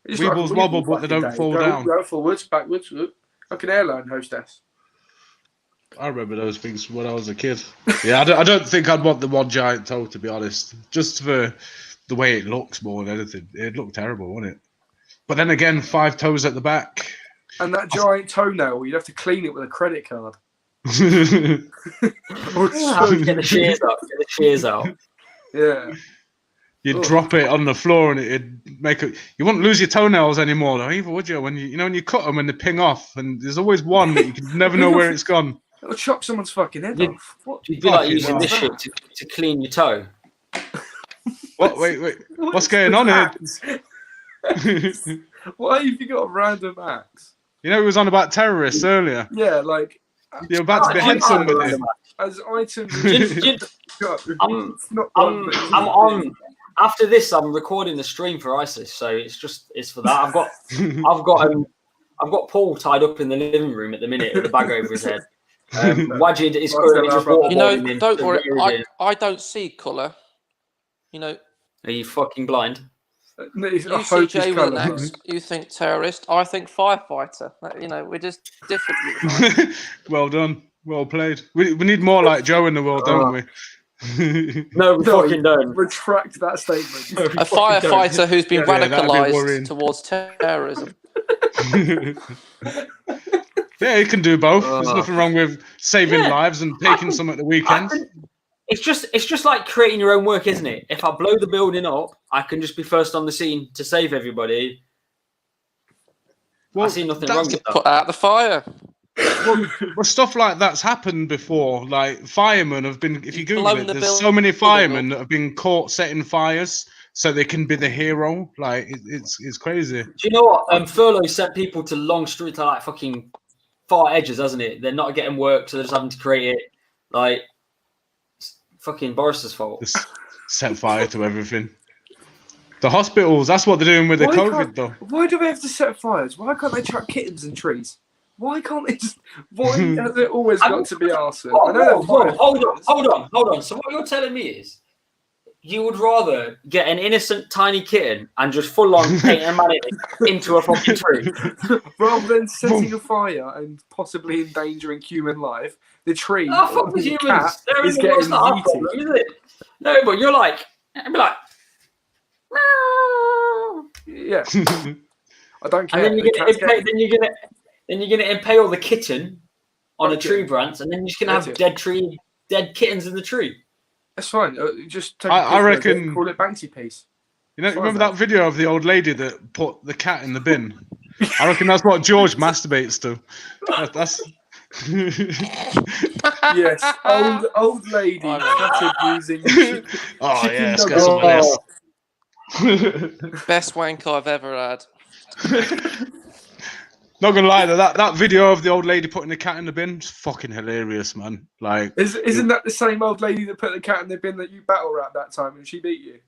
Weebles like wobble, but they don't fall down. Go forwards, backwards. Like an airline hostess. I remember those things when I was a kid. Yeah, I don't think I'd want the one giant toe, to be honest. Just for the way it looks more than anything. It looked terrible, wouldn't it? But then again, 5 toes at the back. And that giant toenail, you'd have to clean it with a credit card. Get the shears out. Get the shears out. Yeah. You'd drop it on the floor and it'd make it. You wouldn't lose your toenails anymore, though, either, would you? When you cut them and they ping off, and there's always one that you can never know where it's gone. It'll chop someone's fucking head off. What? You'd be like using this shit to clean your toe. What? Wait. What's going on here? Why have you got a random axe? You know, it was on about terrorists earlier. Yeah, like you're about to behead somebody. As items. I'm on. After this, I'm recording the stream for ISIS, so it's for that. I've got Paul tied up in the living room at the minute with a bag over his head. Wajid is currently just waterboarding. Don't worry, I don't see colour. Are you fucking blind? You see Jay with an axe, you think terrorist, I think firefighter. We're just different. Well done. Well played. We need more like Joe in the world, don't we? No, we fucking don't. Retract that statement. A firefighter who's been radicalised towards terrorism. Yeah, he can do both. There's nothing wrong with saving lives and taking some at the weekend. It's just like creating your own work, isn't it? If I blow the building up, I can just be first on the scene to save everybody. I see nothing wrong with that. Put out the fire. Well, stuff like that's happened before. Like firemen have been, if you Google it, there's so many firemen that have been caught setting fires so they can be the hero. Like it's crazy. Do you know what? Furlough sent people to long streets to like fucking far edges, hasn't it? They're not getting work, so they're just having to create it. Like it's fucking Boris's fault. Just set fire to everything. The hospitals, that's what they're doing with the COVID, though. Why do we have to set fires? Why can't they trap kittens in trees? Why can't they just? Why has it always got to be arson? Hold on. So what you're telling me is, you would rather get an innocent tiny kitten and just full on paint a man into a fucking tree, rather than setting a fire and possibly endangering human life. The tree, fuck the humans. Is getting problem, isn't it? No, but you're like, I'd be like, yeah. I don't care. And then you're gonna impale the kitten on a tree branch, and then you're just gonna have dead kittens in the tree. That's fine. Just take I reckon call it Banksy piece. Remember that video of the old lady that put the cat in the bin? I reckon that's what George masturbates to. That's yes, old lady started using. Oh yeah, let's get some of this. Best wank I've ever had. Not gonna lie though, that video of the old lady putting the cat in the bin is fucking hilarious, man. Like, isn't that the same old lady that put the cat in the bin that you battle rapped that time and she beat you?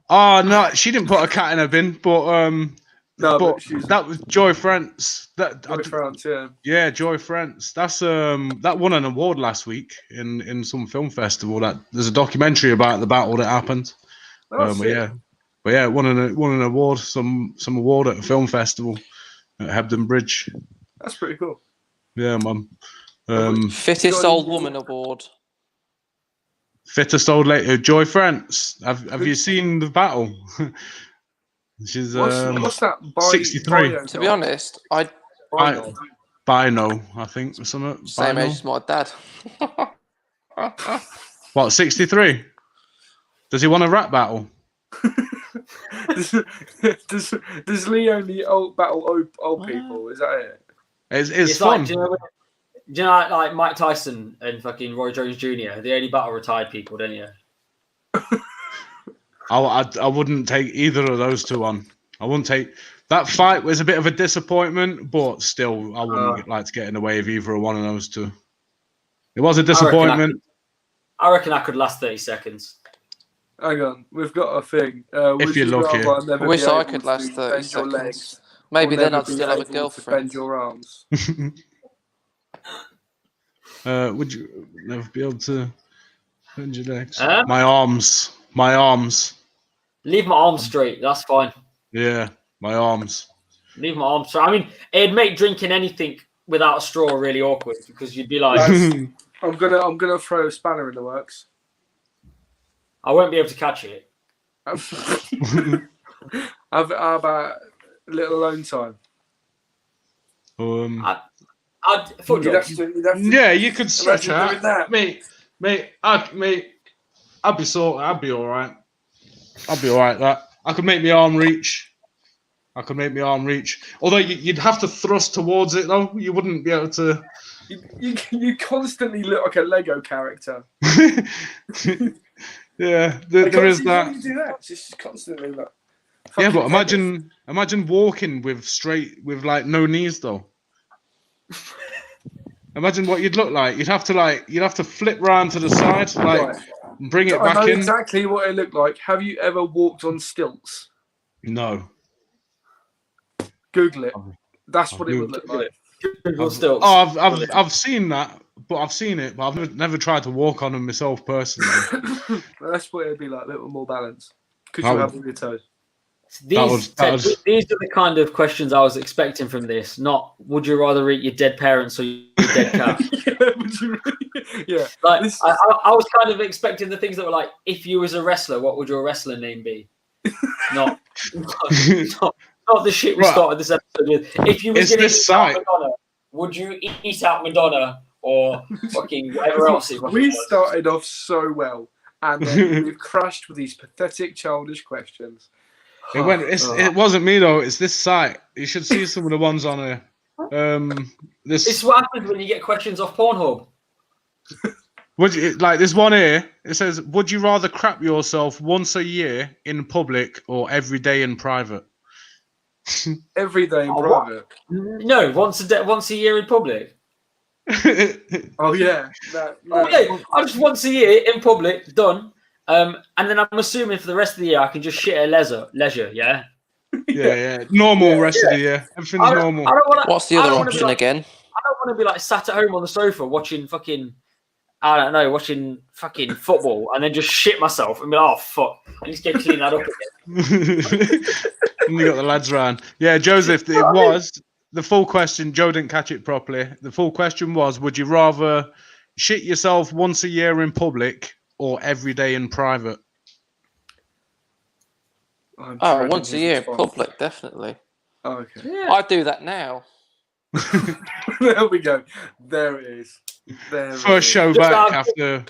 Oh no, she didn't put a cat in a bin, but but that was Joy France. Joy France, yeah. Yeah, Joy France. That's that won an award last week in some film festival. That there's a documentary about the battle that happened. But yeah, it won an award, some award at a film festival at Hebden Bridge. That's pretty cool. Yeah, man. Fittest old woman award. Fittest old lady, Joy France. Have you seen the battle? She's what's that? 63. To be honest, Bino, I think, or something. Same age as my dad. What, 63? Does he want a rap battle? does Lee only battle old people? Is that it? It's fun. Like, do you know like Mike Tyson and fucking Roy Jones Jr.? They only battle retired people, don't you? I wouldn't take either of those two on. I wouldn't take that fight. Was a bit of a disappointment, but still, I wouldn't like to get in the way of either one of those two. It was a disappointment. I reckon I could last 30 seconds. Hang on, we've got a thing. If you're lucky. I wish I could last 30 seconds. Maybe then I'd still have a girlfriend. Bend your arms. Would you never be able to bend your legs? My arms. Leave my arms straight. That's fine. Yeah, my arms. Leave my arms straight. I mean, it'd make drinking anything without a straw really awkward because you'd be like, I'm gonna throw a spanner in the works. I won't be able to catch it. How about a little alone time? Foot You'd have jobs. to- Yeah, you could stretch Imagine doing out. that. Mate, I'd be all right. I'd be all right. That I could make my arm reach. Although you'd have to thrust towards it, though. You wouldn't be able to. You constantly look like a Lego character. Yeah, there is that. You do that. It's just constantly like. Yeah, but fucking imagine walking with like no knees though. Imagine what you'd look like. You'd have to flip round to the side, like bring it I back know in. exactly what it looked like. Have you ever walked on stilts? No. Google it. That's what it would look like. Stilts. I've seen that, but I've seen it, but I've never tried to walk on them myself personally. That's what it'd be like, a little more balance. Because you have all your toes. These are the kind of questions I was expecting from this. Not would you rather eat your dead parents or your dead cat? Yeah. Like I was kind of expecting the things that were like, if you was a wrestler, what would your wrestler name be? Not the shit we started this episode with. If you was going to eat out Madonna, would you eat out Madonna or fucking whatever else it was? We started off so well, and then we've crashed with these pathetic, childish questions. It wasn't me though. It's this site. You should see some of the ones on here. This is what happens when you get questions off Pornhub. Like this one here? It says, "Would you rather crap yourself once a year in public or every day in private?" Every day in private. No, once a year in public. Oh yeah. Okay, I just once a year in public, done. And then I'm assuming for the rest of the year I can just shit at leisure, yeah? Yeah. Normal rest of the year. Everything's normal. What's the other option again? I don't want to be like sat at home on the sofa watching fucking football and then just shit myself and be like, oh fuck, I need to get clean that up again. And you got the lads round. Yeah, Joseph, the full question. Joe didn't catch it properly. The full question was, would you rather shit yourself once a year in public or every day in private? Once a year in public, definitely. Oh, okay. Yeah. I do that now. There we go. There it is. First show back after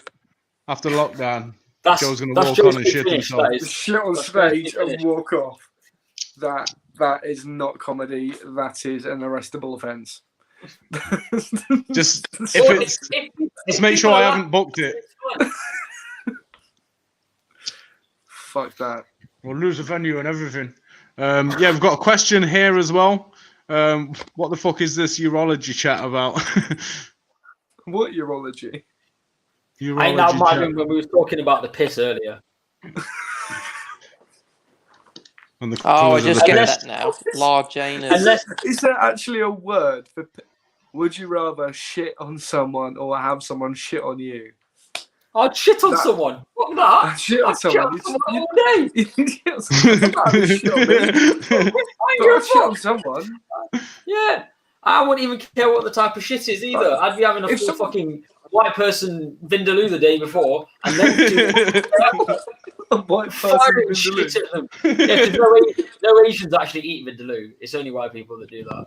lockdown. Joe's going to walk on and shit himself. Shit on stage and walk off. That is not comedy. That is an arrestable offence. Just make sure I haven't booked it. Fuck that. We'll lose the venue and everything. Yeah, we've got a question here as well. What the fuck is this urology chat about? What urology? I now mind when we were talking about the piss earlier. I just get that now. Large anus. Is there actually a word for? Would you rather shit on someone or have someone shit on you? I'd shit on someone. What that? Shit on someone. All day. Shit on someone. Yeah. I wouldn't even care what the type of shit is either. I'd be having a full fucking white person vindaloo the day before, and then a white person shit at them. Yeah, because no Asians actually eat vindaloo. It's only white people that do that.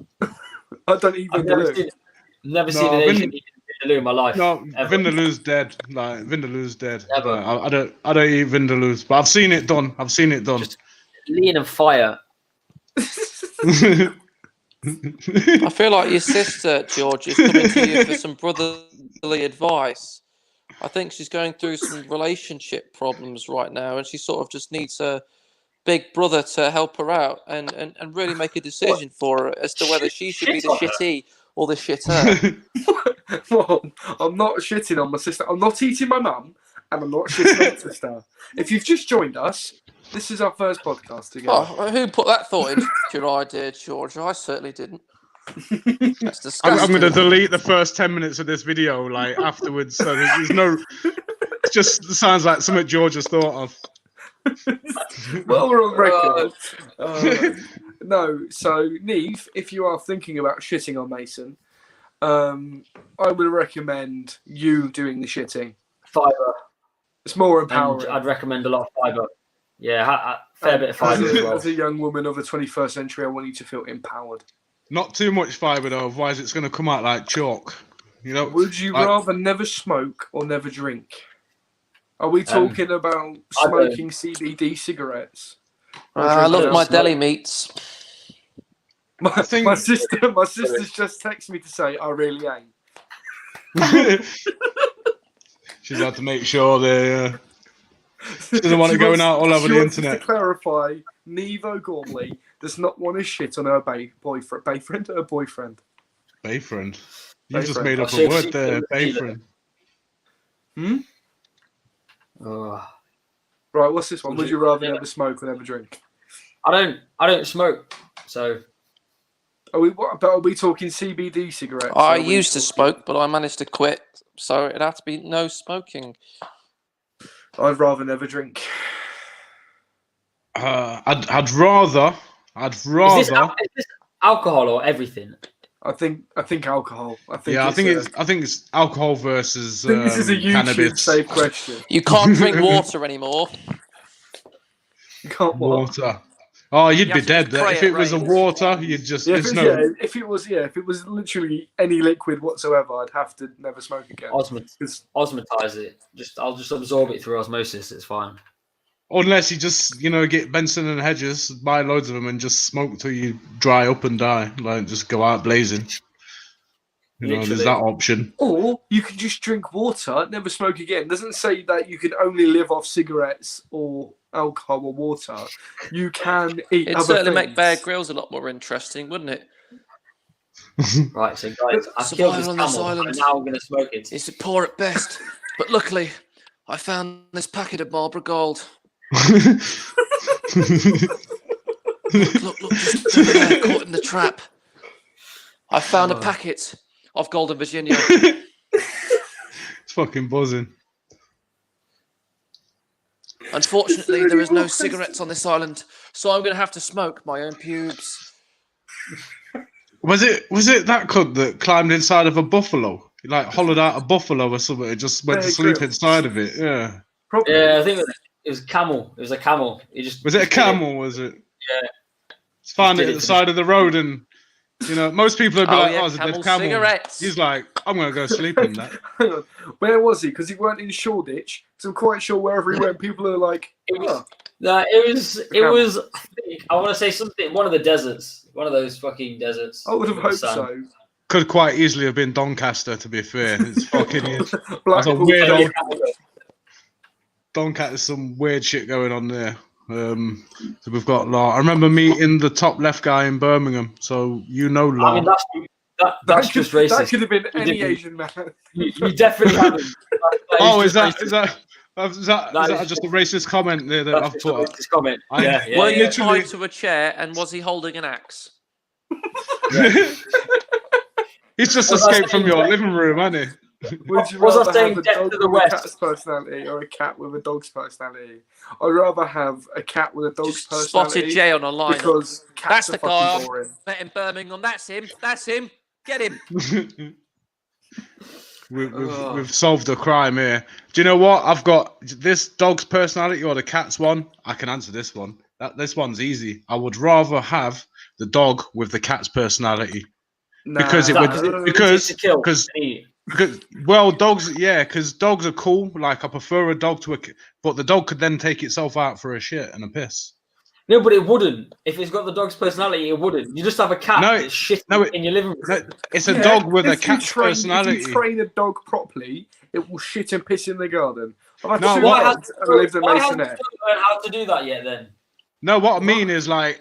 I don't eat vindaloo. Never seen an Asian eat vindaloo in my life. No, ever. Vindaloo's dead. Like Vindaloo's dead. Never. I don't eat vindaloos, but I've seen it done. Just lean and fire. I feel like your sister, George, is coming to you for some brotherly advice. I think she's going through some relationship problems right now, and she sort of just needs a big brother to help her out and really make a decision for her as to whether she should be the shitty or the shitter. Well, I'm not shitting on my sister. I'm not eating my mum, and I'm not shitting on my sister. If you've just joined us, this is our first podcast together. Oh, who put that thought into your idea, George? I certainly didn't. That's disgusting. I'm going to delete the first 10 minutes of this video, like afterwards. So there's no. It just sounds like something George has thought of. Well, we're on record. No, so Neve, if you are thinking about shitting on Mason, I would recommend you doing the shitting. Fibre. It's more empowering. And I'd recommend a lot of fibre. Yeah, fair bit of fibre as well. As a young woman of the 21st century, I want you to feel empowered. Not too much fibre though, otherwise it's going to come out like chalk. You know. Would you rather never smoke or never drink? Are we talking about smoking CBD cigarettes? I love my deli meats. My sister's just texted me to say I really ain't. She's had to make sure they. She doesn't want it going out all over the internet. To clarify, Nevo Gormley does not want to shit on her boyfriend. Bayfriend. You just made up a word there, Bayfriend. Right, what's this one? Would you rather never smoke or never drink? I don't smoke, so. Are we talking CBD cigarettes? I used to smoke, but I managed to quit, so it'd have to be no smoking. I'd rather never drink. I'd rather. Is this alcohol or everything? I think alcohol. I think it's alcohol versus. I think this is a YouTube safe question. You can't drink water anymore. You can't water. Oh, you'd be dead. If it was a water, you'd just. If it was literally any liquid whatsoever, I'd have to never smoke again. Osmotize it. I'll just absorb it through osmosis. It's fine. Unless you just, get Benson and Hedges, buy loads of them, and just smoke till you dry up and die. Like, just go out blazing. There's that option. Or you can just drink water, never smoke again. It doesn't say that you can only live off cigarettes or alcohol or water. You can eat It'd other certainly things. make Bear Grylls a lot more interesting, wouldn't it? Right, so guys, I killed this camel, and now I'm going to smoke it. It's poor at best, but luckily, I found this packet of Marlboro Gold. look, just over there, caught in the trap. I found a packet of Golden Virginia. It's fucking buzzing. Unfortunately, there is no cigarettes on this island, so I'm going to have to smoke my own pubes. Was it that cunt that climbed inside of a buffalo? He hollowed out a buffalo or something and just went to sleep inside of it? Yeah. Probably. Yeah, I think it was camel. It was a camel. Was it a camel? Was it? Yeah. It's found it at the side of the road, and most people would be like, "Oh, it's a dead camel." Cigarettes. He's like, "I'm gonna go sleep in that." Hang on. Where was he? Because he weren't in Shoreditch, so I'm quite sure wherever he went, people are like, it was. I want to say something. One of the deserts. One of those fucking deserts. I would have hoped so. Could quite easily have been Doncaster, to be fair. It's fucking. That's a weird old. Doncaster, some weird shit going on there. So we've got I remember meeting the top left guy in Birmingham. So I mean, that's just racist. That could have been any Asian man. You definitely haven't. Is that just a racist comment there that I've put? Racist comment. Yeah. Were you tied to a chair, and was he holding an axe? He's just escaped from your living room, hasn't he? Would you rather have a dog with a cat's personality or a cat with a dog's personality? I'd rather have a cat with a dog's personality. Spotted Jay on a line. Because cats that's are the guy fucking boring. I met in Birmingham. That's him. Get him. We've solved a crime here. Do you know what? I've got this dog's personality or the cat's one. I can answer this one. This one's easy. I would rather have the dog with the cat's personality. Because dogs are cool. Like, I prefer a dog to but the dog could then take itself out for a shit and a piss. No, but it wouldn't. If it's got the dog's personality, it wouldn't. You just have a cat that's shitting in your living room. No, it's a dog with a cat's personality. If you train a dog properly, it will shit and piss in the garden. I've had why haven't you learned how to do that yet then? No, what I mean is like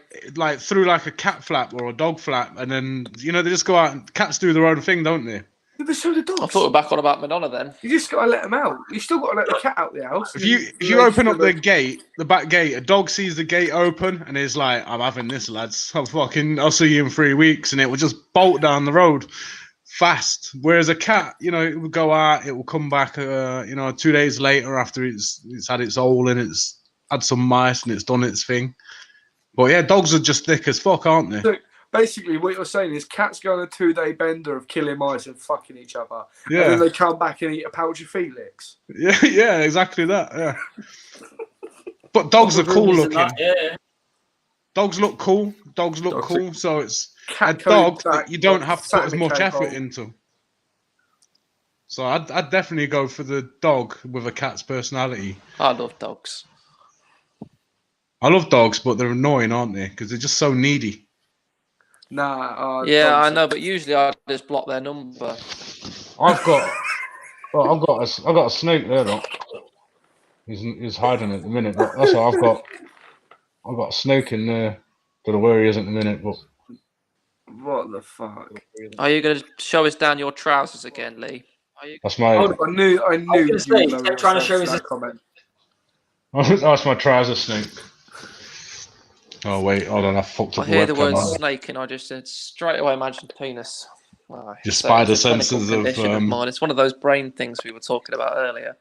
through like a cat flap or a dog flap, and then they just go out and cats do their own thing, don't they? But so do dogs. I thought we were back on about Madonna then. You just got to let them out. You still got to let the cat out the house. If you open up the back gate, a dog sees the gate open and is like, "I'm having this, lads. I'll see you in 3 weeks," and it will just bolt down the road fast. Whereas a cat, it will go out, it will come back, 2 days later after it's had its hole and it's had some mice and it's done its thing. But yeah, dogs are just thick as fuck, aren't they? So basically, what you're saying is cats go on a 2-day bender of killing mice and fucking each other. Yeah. And then they come back and eat a pouch of Felix. Yeah, exactly that. Yeah. But dogs are cool looking. Yeah. Dogs look cool. Dogs look cool. So it's a Cat dog back, that you don't have to sat put as in a much cake effort hole. into. So I'd definitely go for the dog with a cat's personality. I love dogs. I love dogs, but they're annoying, aren't they? Because they're just so needy. Nah. Yeah, I dogs know, but usually I just block their number. I've got a snake there, though. He's hiding at the minute. But that's what I've got. I've got a snake in there. Don't know where he is at the minute, but What the fuck? Are you going to show us down your trousers again, Lee? that's my I knew I was you gonna say, were trying to show his. that comment. that's my trouser snake. Oh wait, hold on, I fucked I up the hear the webcam. word snake and I just straight away imagine penis. Oh, Your so spider it's a clinical senses condition of mine. It's one of those brain things we were talking about earlier.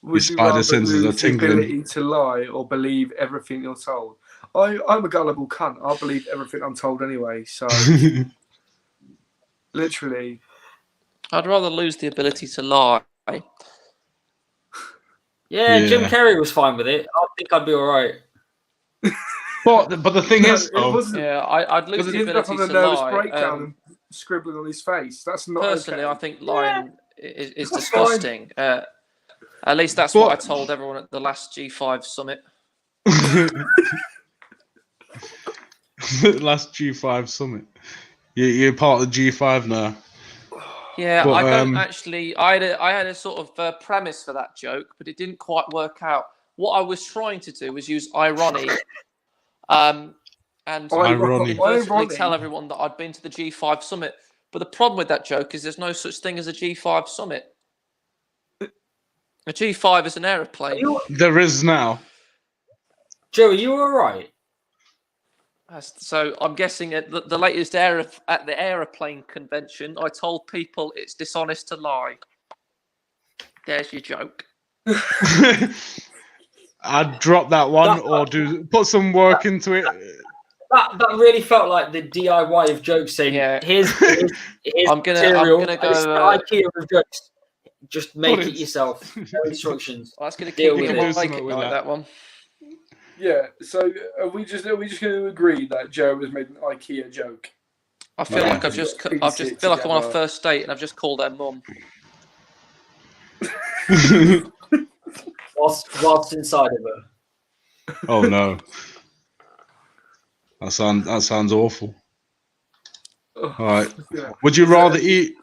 Would you spider rather senses are lose the tingling. ability to lie or believe everything you're told? I'm a gullible cunt. I believe everything I'm told anyway. So, literally. I'd rather lose the ability to lie. Yeah, Jim Carrey was fine with it. I think I'd be all right. But the thing is, it though, wasn't. Yeah, I'd lose Because the he ended up ability on a to nervous lie. breakdown and scribbling on his face. That's not Personally, okay. I think lying is That's disgusting. At least that's what I told everyone at the last G5 summit. last G5 summit. You're part of the G5 now. Yeah, But, I don't actually. I had a sort of premise for that joke, but it didn't quite work out. What I was trying to do was use irony, and Irony. inadvertently tell everyone that I'd been to the G5 summit. But the problem with that joke is there's no such thing as a G5 summit. A G5 is an aeroplane. There is now. Joe, are you all right? So I'm guessing at the latest at the aeroplane convention, I told people it's dishonest to lie. There's your joke. I'd drop that one or put some work into it. That really felt like the DIY of jokes saying, here's I'm gonna go IKEA of jokes. Just make it yourself. No instructions. Well, that's gonna keep me do awake something at with night, that one. Yeah. So are we just going to agree that Joe has made an IKEA joke? I feel like I feel like I'm on a first date and I've just called her mum. whilst inside of her. Oh no. That sounds awful. All right. Yeah. Would you rather eat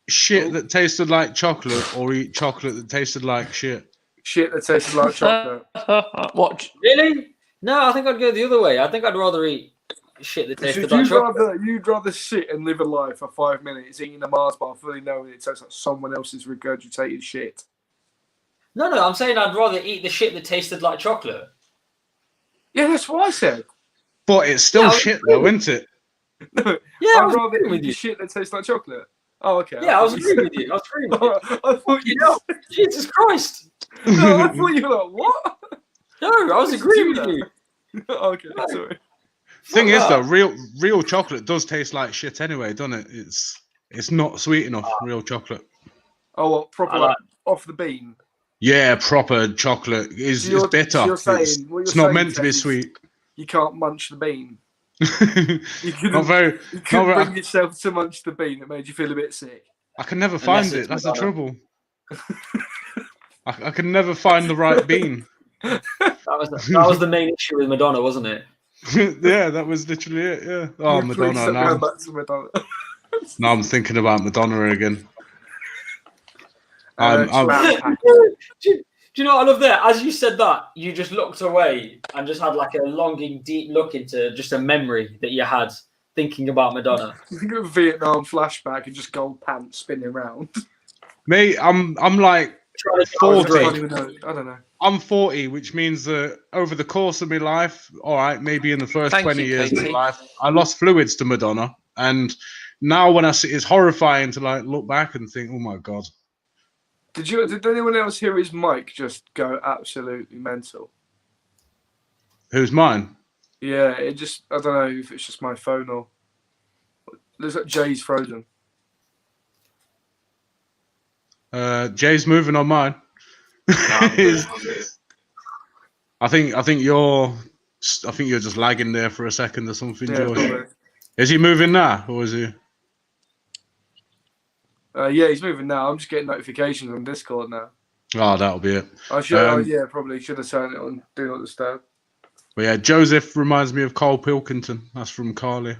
shit that tasted like chocolate or eat chocolate that tasted like shit? Shit that tasted like chocolate. What? Really? No, I think I'd go the other way. I think I'd rather eat shit that tasted like chocolate. You'd rather sit and live a life for 5 minutes eating a Mars bar fully knowing it tastes like someone else's regurgitated shit. No, I'm saying I'd rather eat the shit that tasted like chocolate. Yeah, that's what I said. But it's still shit though, isn't it? No, Yeah, I'd rather eat with the you. shit that tastes like chocolate. Oh, okay. Yeah, I was agreeing with you. I thought you know, Jesus Christ. No, I thought you were like, what? No, I was agreeing with you. Okay, sorry. Thing is though, real chocolate does taste like shit anyway, doesn't it? It's not sweet enough, real chocolate. Oh, what, proper like off the bean? Yeah, proper chocolate is bitter. It's not meant to be sweet. You can't munch the bean. You couldn't bring yourself to munch the bean. It made you feel a bit sick. I can never find it. That's the trouble. I can never find the right bean. That was the main issue with Madonna, wasn't it? Yeah, that was literally it. Yeah. Oh, Madonna. Now I'm thinking about Madonna again. Do you know what I love there? As you said that, you just looked away and just had like a longing, deep look into just a memory that you had thinking about Madonna. Think of a Vietnam flashback and just gold pants spinning around. Mate, I'm like 40. I don't know. I'm 40, which means that over the course of my life, all right, maybe in the first 20 years of my life, I lost fluids to Madonna. And now when I see it's horrifying to like look back and think, oh my God. Did anyone else hear his mic just go absolutely mental? Who's mine? Yeah, it just, I don't know if it's just my phone or. Looks like Jay's frozen. Jay's moving on mine. I think you're just lagging there for a second or something, Yeah, George. probably. Is he moving now, or is he? Yeah, he's moving now. I'm just getting notifications on Discord now. Oh, that'll be it. I should, yeah, probably should have turned it on. Do not disturb. But yeah, Joseph reminds me of Cole Pilkington. That's from Carly.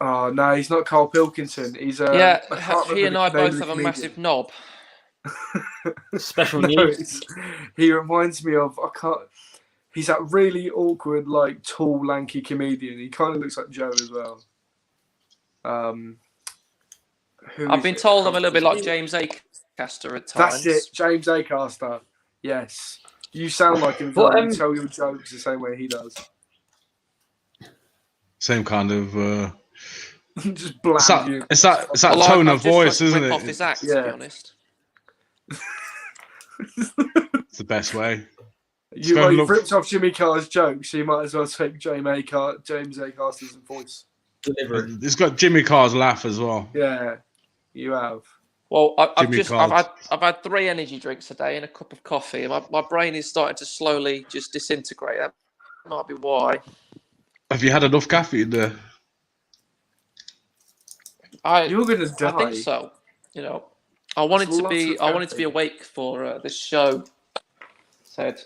Oh no, he's not Carl Pilkington. He's he and I both have a massive knob. Special No, needs. he reminds me of he's that really awkward, like tall, lanky comedian. He kind of looks like Joe as well. I've been told I'm a little bit like James Acaster at times. That's it, James Acaster. Yes, you sound like him. You tell your jokes the same way he does. Same kind of. Just bland. It's that tone of voice, isn't it? Off his act, to be honest. It's the best way. You've ripped off Jimmy Carr's jokes, so you might as well take James Acaster's voice. Delivery. It's got Jimmy Carr's laugh as well. Yeah, you have. Well, I've had 3 energy drinks a day and a cup of coffee, and my brain is starting to slowly just disintegrate. That might be why. Have you had enough caffeine there? You're gonna die. I think so. You know, I wanted to be awake for this show. Ted,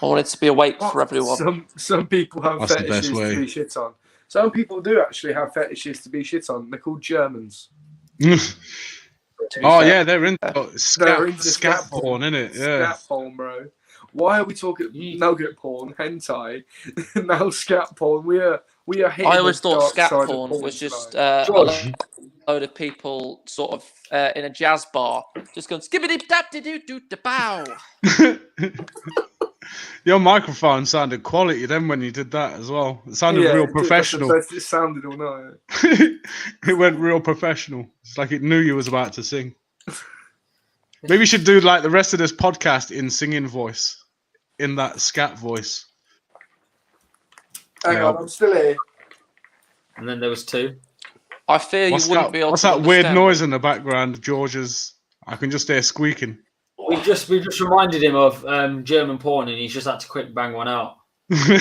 I wanted to be awake for everyone. Some people have fetishes to be shit on. Some people do actually have fetishes to be shit on. They're called Germans. Oh yeah, they're into scat porn, innit? Yeah. Scat porn, bro. Why are we talking nugget porn, hentai, now scat porn? We are hitting. I always thought scat porn was just a load of people sort of in a jazz bar just going skibbity dap doo doo da bow. Your microphone sounded quality then when you did that as well. It sounded real professional. That's the best it sounded all night. It went real professional. It's like it knew you was about to sing. Maybe you should do like the rest of this podcast in singing voice, in that scat voice. Hang on, I'm still here. And then there was 2. I fear you wouldn't be able to. What's that weird noise in the background? George's. I can just hear squeaking. We just reminded him of German porn, and he's just had to quick bang one out.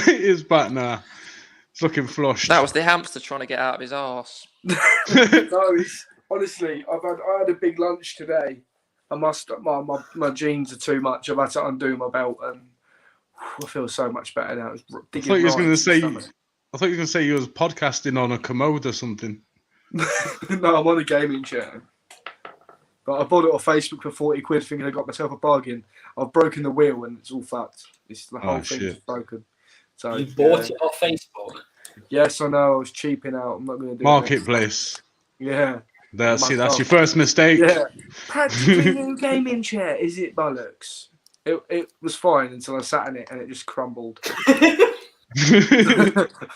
He's back now. It's looking flushed. That was the hamster trying to get out of his arse. No, honestly, I had a big lunch today. My jeans are too much. I've had to undo my belt, and I feel so much better now. I thought you was going to say you was podcasting on a commode or something. No, I'm on a gaming chair. But I bought it off Facebook for 40 quid, thinking I got myself a bargain. I've broken the wheel and it's all fucked. The whole thing is broken. So you bought it off Facebook? Yes, I know. I was cheaping out. I'm not going to do Marketplace. Yeah. That's your first mistake. Yeah. Practically new gaming chair. Is it bollocks? It was fine until I sat in it and it just crumbled. But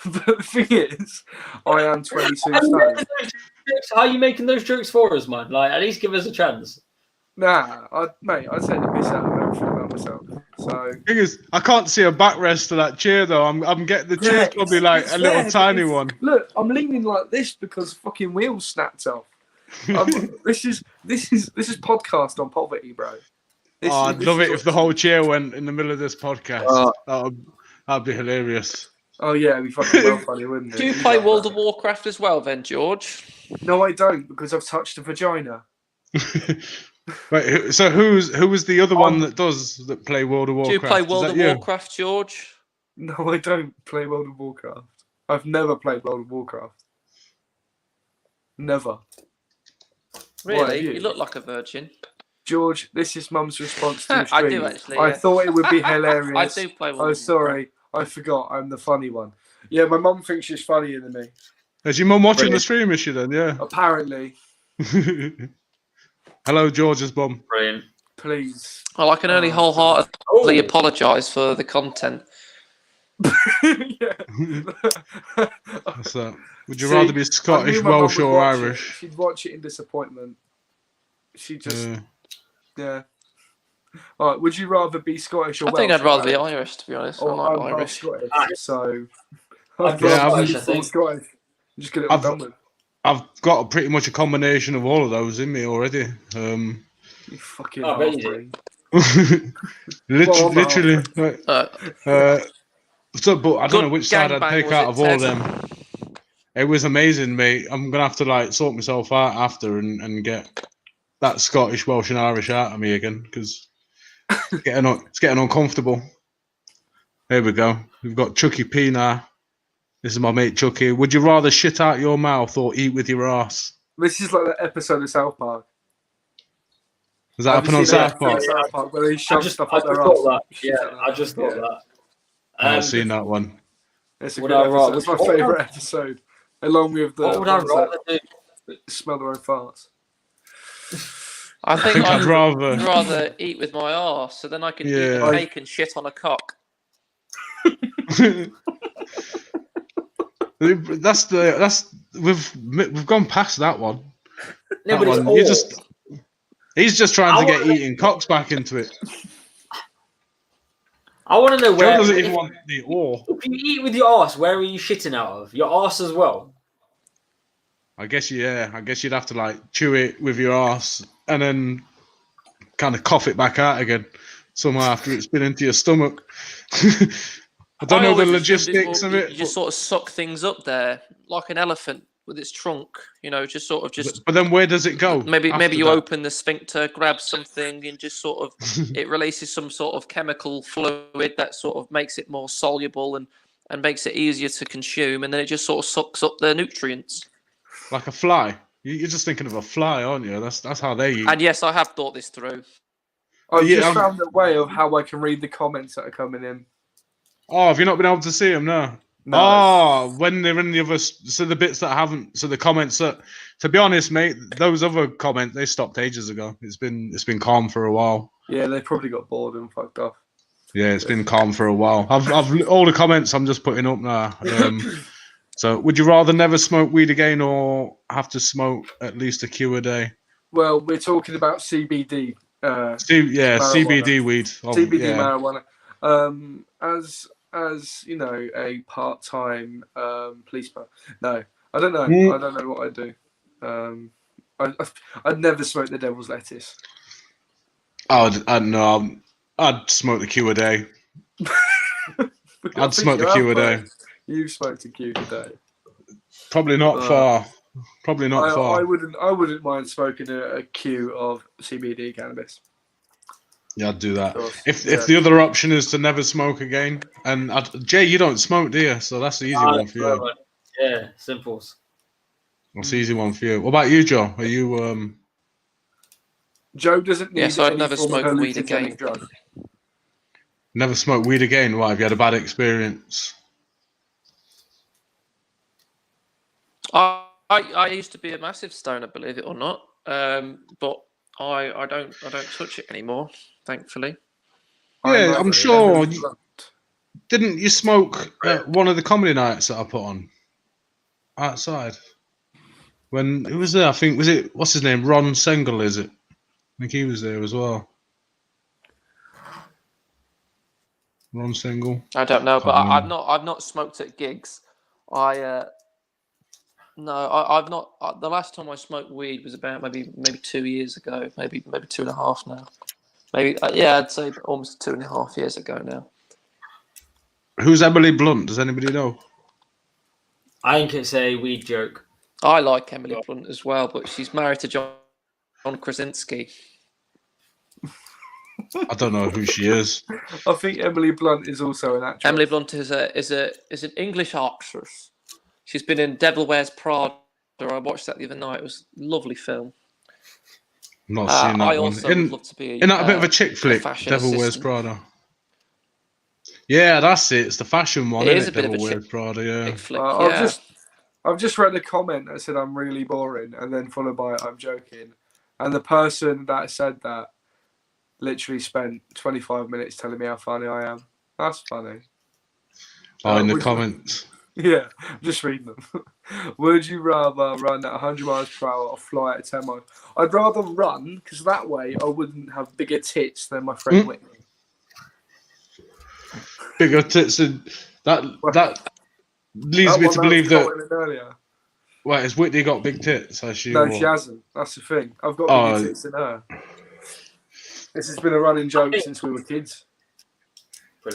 the thing is, I am 22 stone. How are you making those jokes for us, man? Like, at least give us a chance. Nah, I take the piss out of everything about myself. So thing is, I can't see a backrest to that chair though. I'm getting the chair's probably like a little tiny one. Look, I'm leaning like this because fucking wheels snapped off. This is podcast on poverty, bro. I'd love it if the whole chair went in the middle of this podcast. That'd be hilarious. Oh yeah, it'd be fucking well funny, wouldn't it? Do you play World of Warcraft as well, then, George? No, I don't, because I've touched a vagina. Right, so who was the other one that play World of Warcraft? Do you play World of Warcraft, George? No, I don't play World of Warcraft. I've never played World of Warcraft. Never. Really? You look like a virgin. George, this is Mum's response to the stream. I do actually. I thought it would be hilarious. I do play World of Warcraft. Sorry. I forgot. I'm the funny one. Yeah, my mum thinks she's funnier than me. Is your mum watching the stream, is she then? Yeah. Apparently. Hello, George's mum. Brilliant. Please. Well, I can only wholeheartedly apologise for the content. Yeah. What's that? Would you rather be Scottish, Welsh, or Irish? She'd watch it in disappointment. She just, yeah. All right, would you rather be Scottish or I Welsh? think I'd rather be Irish, to be honest. I Oh, like I'm half Irish. Scottish, so I'd I'd be rather Scottish, be I full think. Scottish. Just get it all done with. I've got pretty much a combination of all of those in me already. You fucking I bet you do. half-breed. literally. So, but I don't know Good which side I'd gangbang, pick was out it, of all of Ted? them. It was amazing, mate. I'm gonna have to like sort myself out after and get that Scottish, Welsh, and Irish out of me again because it's getting uncomfortable. There we go. We've got Chucky P now. This is my mate Chucky. Would you rather shit out your mouth or eat with your ass? This is like that episode of South Park. Does that happen on South Park? South Park where they shove stuff I up just their thought ass. that. Yeah, I just thought that. I've seen that one. It's a Would good I episode. rather- It's my favourite episode, along with the What would I ones rather do? that smell their own farts. I think think I'd I'd rather- rather eat with my arse, so then I can eat Yeah. the cake and shit on a cock. We've gone past that one. No, That but it's one, all. he's just trying I to get wanna- eating cocks back into it. I want to know Joe where. doesn't If, even want the or. if you eat with your arse, where are you shitting out of? Your arse as well. I guess you'd have to like chew it with your ass and then kind of cough it back out again somehow after it's been into your stomach. I don't know the always assumed logistics of it. You just sort of suck things up there, like an elephant with its trunk. You know, just sort of just. But then where does it go? Maybe after you that? open the sphincter, grab something, and just sort of it releases some sort of chemical fluid that sort of makes it more soluble and makes it easier to consume, and then it just sort of sucks up the nutrients. Like a fly. You're just thinking of a fly, aren't you? That's how they eat. And yes, I have thought this through. I've Yeah, just I'm- found a way of how I can read the comments that are coming in. Oh, have you not been able to see them? No. No. Oh, when they're in the other, so the bits that haven't, so the comments that, to be honest, mate, those other comments they stopped ages ago. It's been calm for a while. Yeah, they probably got bored and fucked off. Yeah, it's been calm for a while. I've all the comments I'm just putting up now. So, would you rather never smoke weed again or have to smoke at least a Q a day? Well, we're talking about CBD. CBD weed. CBD marijuana. As you know, a part-time policeman. No, I don't know. I don't know what I do. I'd never smoke the devil's lettuce. I'd smoke the Q a day. I'd smoke the Q a day. You've smoked a Q a day. Probably not far. Probably not far. I wouldn't mind smoking a Q of CBD cannabis. Yeah, I'd do that. If the other option is to never smoke again, and Jay, you don't smoke, do you? So that's the easy one for you. Yeah, simples. That's the easy one for you. What about you, Joe? Are you Joe doesn't need. Yes, I'd any never form of smoke weed hallucinogenic again. drug. never smoke weed again? Why? Have you had a bad experience? I used to be a massive stoner, believe it or not, but I don't touch it anymore, thankfully. Yeah, I'm sure. Didn't you smoke at one of the comedy nights that I put on outside? When who was there? I think what's his name? Ron Sengel, is it? I think he was there as well. Ron Sengel. I don't know, but Can't I've not smoked at gigs. I've not. The last time I smoked weed was about maybe 2 years ago, maybe 2.5 now. Maybe I'd say almost 2.5 years ago now. Who's Emily Blunt? Does anybody know? I think it's a weed joke. I like Emily Blunt as well, but she's married to John Krasinski. I don't know who she is. I think Emily Blunt is also an actress. Emily Blunt is an English actress. She's been in Devil Wears Prada. I watched that the other night. It was a lovely film. I'm not seeing that I one. also would love to be. Isn't that a bit of a chick flick? Devil Wears Prada. Yeah, that's it. It's the fashion one. It is isn't a bit Devil of a Wears Prada. Yeah. flick, I've just read a comment that said I'm really boring, and then followed by I'm joking, and the person that said that literally spent 25 minutes telling me how funny I am. That's funny. Oh, in the comments. Yeah, I'm just reading them. Would you rather run at 100 miles per hour or fly at 10 miles? I'd rather run because that way I wouldn't have bigger tits than my friend Whitney. Bigger tits, and that leads me to believe that. Wait, has Whitney got big tits? Has she? No, she hasn't. That's the thing. I've got bigger tits than her. This has been a running joke since we were kids.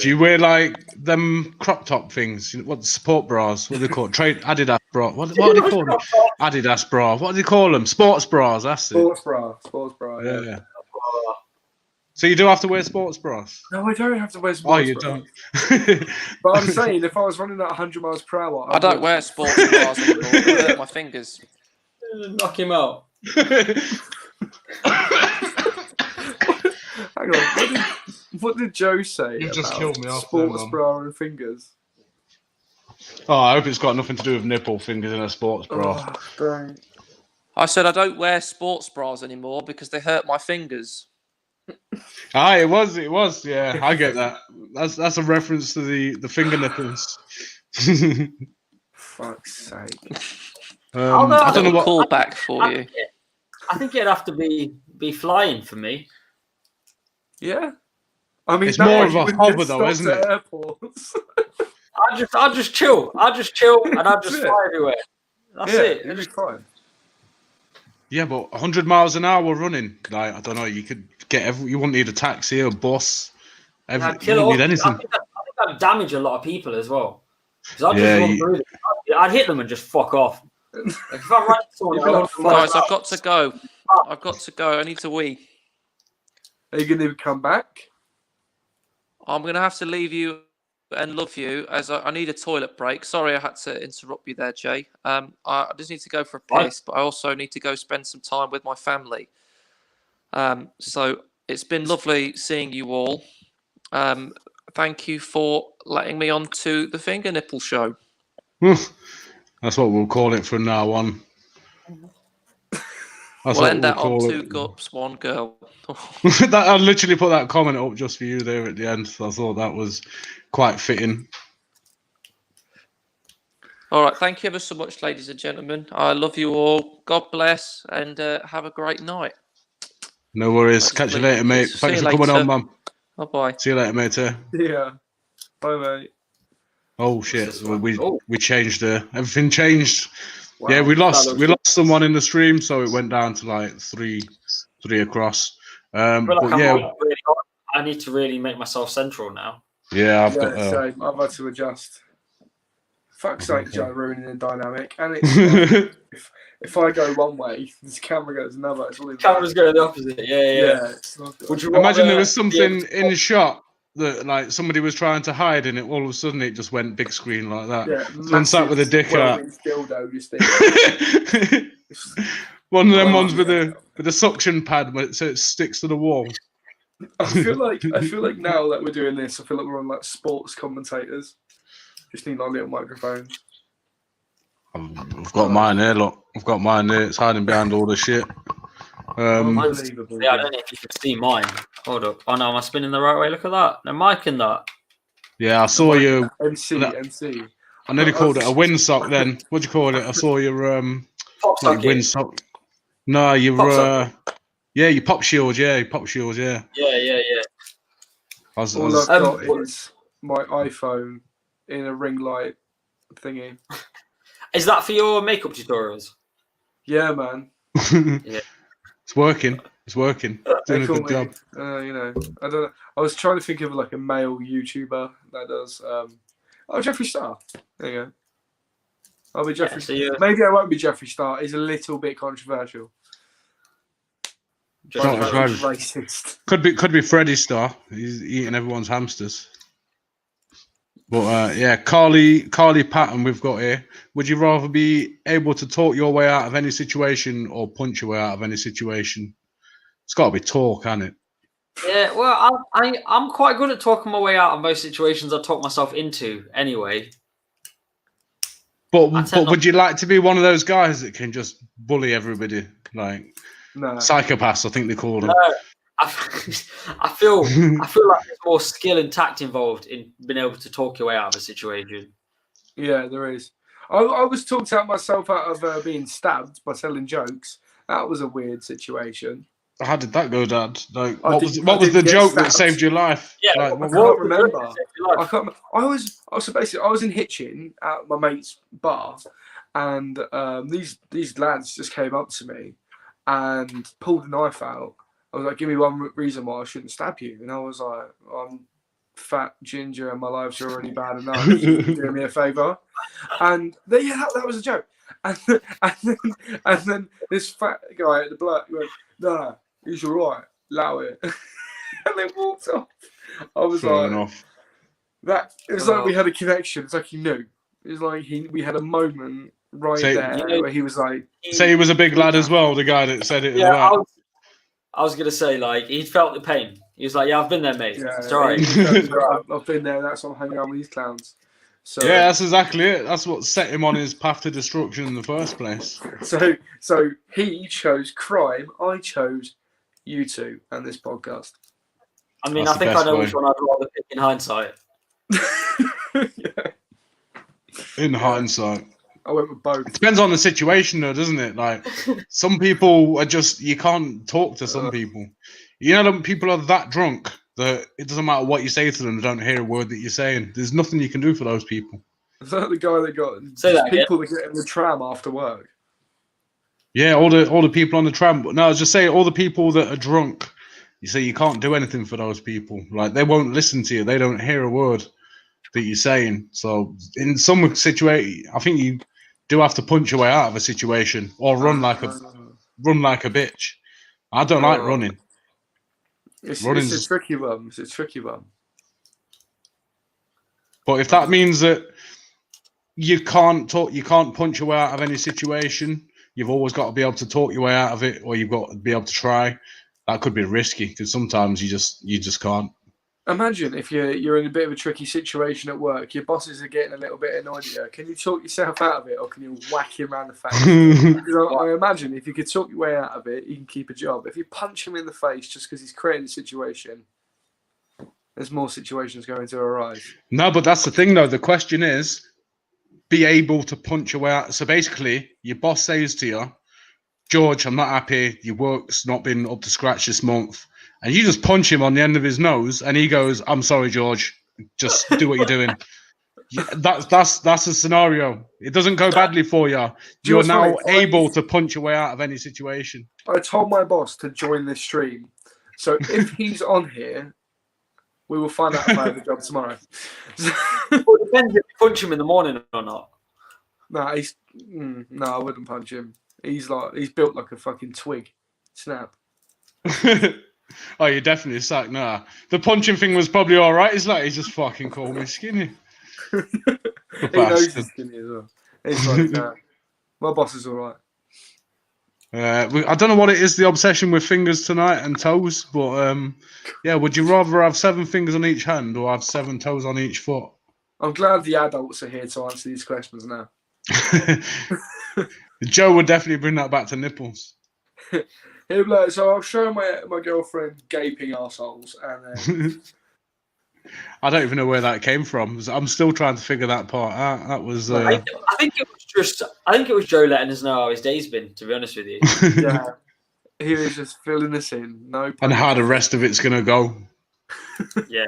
Do you wear like them crop top things? What support bras? What do they call it? Adidas bra. What do they call them? Adidas bra. What do they call them? Sports bras. That's it. Sports bra. Yeah. So you do have to wear sports bras? No, I don't have to wear sports bras. Don't. But I'm saying, if I was running at 100 miles per hour, I don't wear sports bras anymore. It hurt my fingers. Knock him out. Hang on. What did Joe say? You just killed me off. Sports bra and fingers. Oh, I hope it's got nothing to do with nipple fingers in a sports bra. Don't. I said I don't wear sports bras anymore because they hurt my fingers. It was. Yeah, I get that. That's a reference to the finger nipples. Fuck's sake. I don't know what call back for you. I think it'd have to be flying for me. Yeah. I mean, it's more of a hover though, isn't it? Airports. I'll just chill. I'll just chill and I'll just fly everywhere. That's it. It'll be fine. Yeah, but 100 miles an hour running, like I don't know, you could get you wouldn't need a taxi or a bus. You wouldn't need anything. I think that'd damage a lot of people as well. I'd just run through them. I'd hit them and just fuck off. Like if I run someone, guys, I've got to go. I need to wee. Are you going to come back? I'm going to have to leave you and love you as I need a toilet break. Sorry I had to interrupt you there, Jay. I just need to go for a piss, but I also need to go spend some time with my family. So it's been lovely seeing you all. Thank you for letting me on to the Finger Nipple Show. That's what we'll call it from now on. We'll end that on 2 gups, 1 girl. I literally put that comment up just for you there at the end. So I thought that was quite fitting. All right. Thank you ever so much, ladies and gentlemen. I love you all. God bless and have a great night. No worries. Catch you later, mate. Thanks for coming on, man. Bye-bye. See you later, mate. Yeah. Bye, mate. Oh, shit. We changed everything changed. Wow. Yeah, we lost someone in the stream, so it went down to like three across. I need to really make myself central now. Yeah, I've had to adjust. Fuck's sake, Joe, ruining the dynamic. And it's if I go one way, this camera goes another. Cameras go the opposite. Yeah. Would you imagine there was something in the shot that like somebody was trying to hide in it, all of a sudden it just went big screen like that. Yeah, someone sat with a dick out. Dildo, one of them ones with a suction pad so it sticks to the wall. I feel like now that we're doing this, I feel like we're on like sports commentators. Just need our little microphones. I've got mine here, look. I've got mine here. It's hiding behind all the shit. Unbelievable. Yeah, I don't know if you can see mine. Hold up. Oh no, am I spinning the right way? Look at that. No mic in that. Yeah, I saw you. MC. I nearly called it a windsock then. What'd you call it? I saw your windsock. No, your your pop shield, your pop shields, yeah. Yeah. All I've got is my iPhone in a ring light thingy. Is that for your makeup tutorials? Yeah, man. Yeah. It's working. Doing a good job. I don't know. I was trying to think of like a male YouTuber that does. Jeffree Star. There you go. I'll be Jeffree Star. Maybe I won't be Jeffree Star. He's a little bit controversial. Racist. Could be Freddie Star. He's eating everyone's hamsters. But Carly Patton we've got here. Would you rather be able to talk your way out of any situation or punch your way out of any situation? It's got to be talk, hasn't it? Yeah, well, I'm quite good at talking my way out of most situations I talk myself into anyway. But would you like to be one of those guys that can just bully everybody? Like psychopaths, I think they call them. No. I feel like there's more skill and tact involved in being able to talk your way out of a situation. Yeah, there is. I was talked out myself out of being stabbed by telling jokes. That was a weird situation. How did that go, Dad? Like, I what was the joke that saved your life? Yeah, like, I can't remember. I can't. I was in Hitchin at my mate's bar, and these lads just came up to me and pulled a knife out. I was like, "Give me one reason why I shouldn't stab you," and I was like, "I'm fat, ginger, and my life's already bad enough. Do me a favour." And then, that was a joke. And then this fat guy at the block went, "No, he's all right. Allow it." And they walked off. I was Fair like, enough. that. It was like we had a connection. It's like he knew. It was like we had a moment there where he was like, say he was a big lad as well. The guy that said it. Yeah, I was gonna say, like, he felt the pain. He was like, "Yeah, I've been there, mate. Yeah, Sorry, I've been there. That's why I'm hanging out with these clowns." So yeah, that's exactly it. That's what set him on his path to destruction in the first place. So he chose crime. I chose you two and this podcast. I mean, That's I think the I best know way. which one I'd rather pick in hindsight. In hindsight. I went with both. It depends on the situation, though, doesn't it? Like, some people are just, you can't talk to some people. You know, people are that drunk that it doesn't matter what you say to them, they don't hear a word that you're saying. There's nothing you can do for those people. Is that the guy that got people that get in the tram after work? Yeah, all the people on the tram. No, I was just saying, all the people that are drunk, you say you can't do anything for those people. Like, they won't listen to you. They don't hear a word that you're saying. So in some situation, I think you do have to punch your way out of a situation or run like a bitch. I don't like running. It's a tricky one. It's a tricky one. But if that means that you can't punch your way out of any situation, you've always got to be able to talk your way out of it, or you've got to be able to try. That could be risky because sometimes you just can't. Imagine if you're in a bit of a tricky situation at work, your bosses are getting a little bit annoyed at you. Can you talk yourself out of it, or can you whack him around the face? Because I imagine if you could talk your way out of it, you can keep a job. If you punch him in the face just because he's created a situation, there's more situations going to arise. No, but that's the thing, though. The question is, be able to punch your way out. So basically, your boss says to you, "George, I'm not happy. Your work's not been up to scratch this month." And you just punch him on the end of his nose, and he goes, "I'm sorry, George. Just do what you're doing." That's a scenario. It doesn't go badly for you. You're now able to punch your way out of any situation. I told my boss to join this stream, so if he's on here, we will find out if I have a job tomorrow. Well, it depends if you punch him in the morning or not. No, I wouldn't punch him. He's built like a fucking twig. Snap. Oh, you're definitely sacked. Nah, the punching thing was probably all right. He's just fucking called me skinny. He knows he's skinny as well. He's like, nah, my boss is all right. I don't know what it is, the obsession with fingers tonight and toes, but yeah, would you rather have 7 fingers on each hand or have 7 toes on each foot? I'm glad the adults are here to answer these questions now. Joe would definitely bring that back to nipples. So I'll show my girlfriend gaping arseholes, and then I don't even know where that came from. I'm still trying to figure that part out. That was. I think it was Joe letting us know how his day's been. To be honest with you, yeah, he was just filling us in. And how the rest of it's gonna go. Yeah.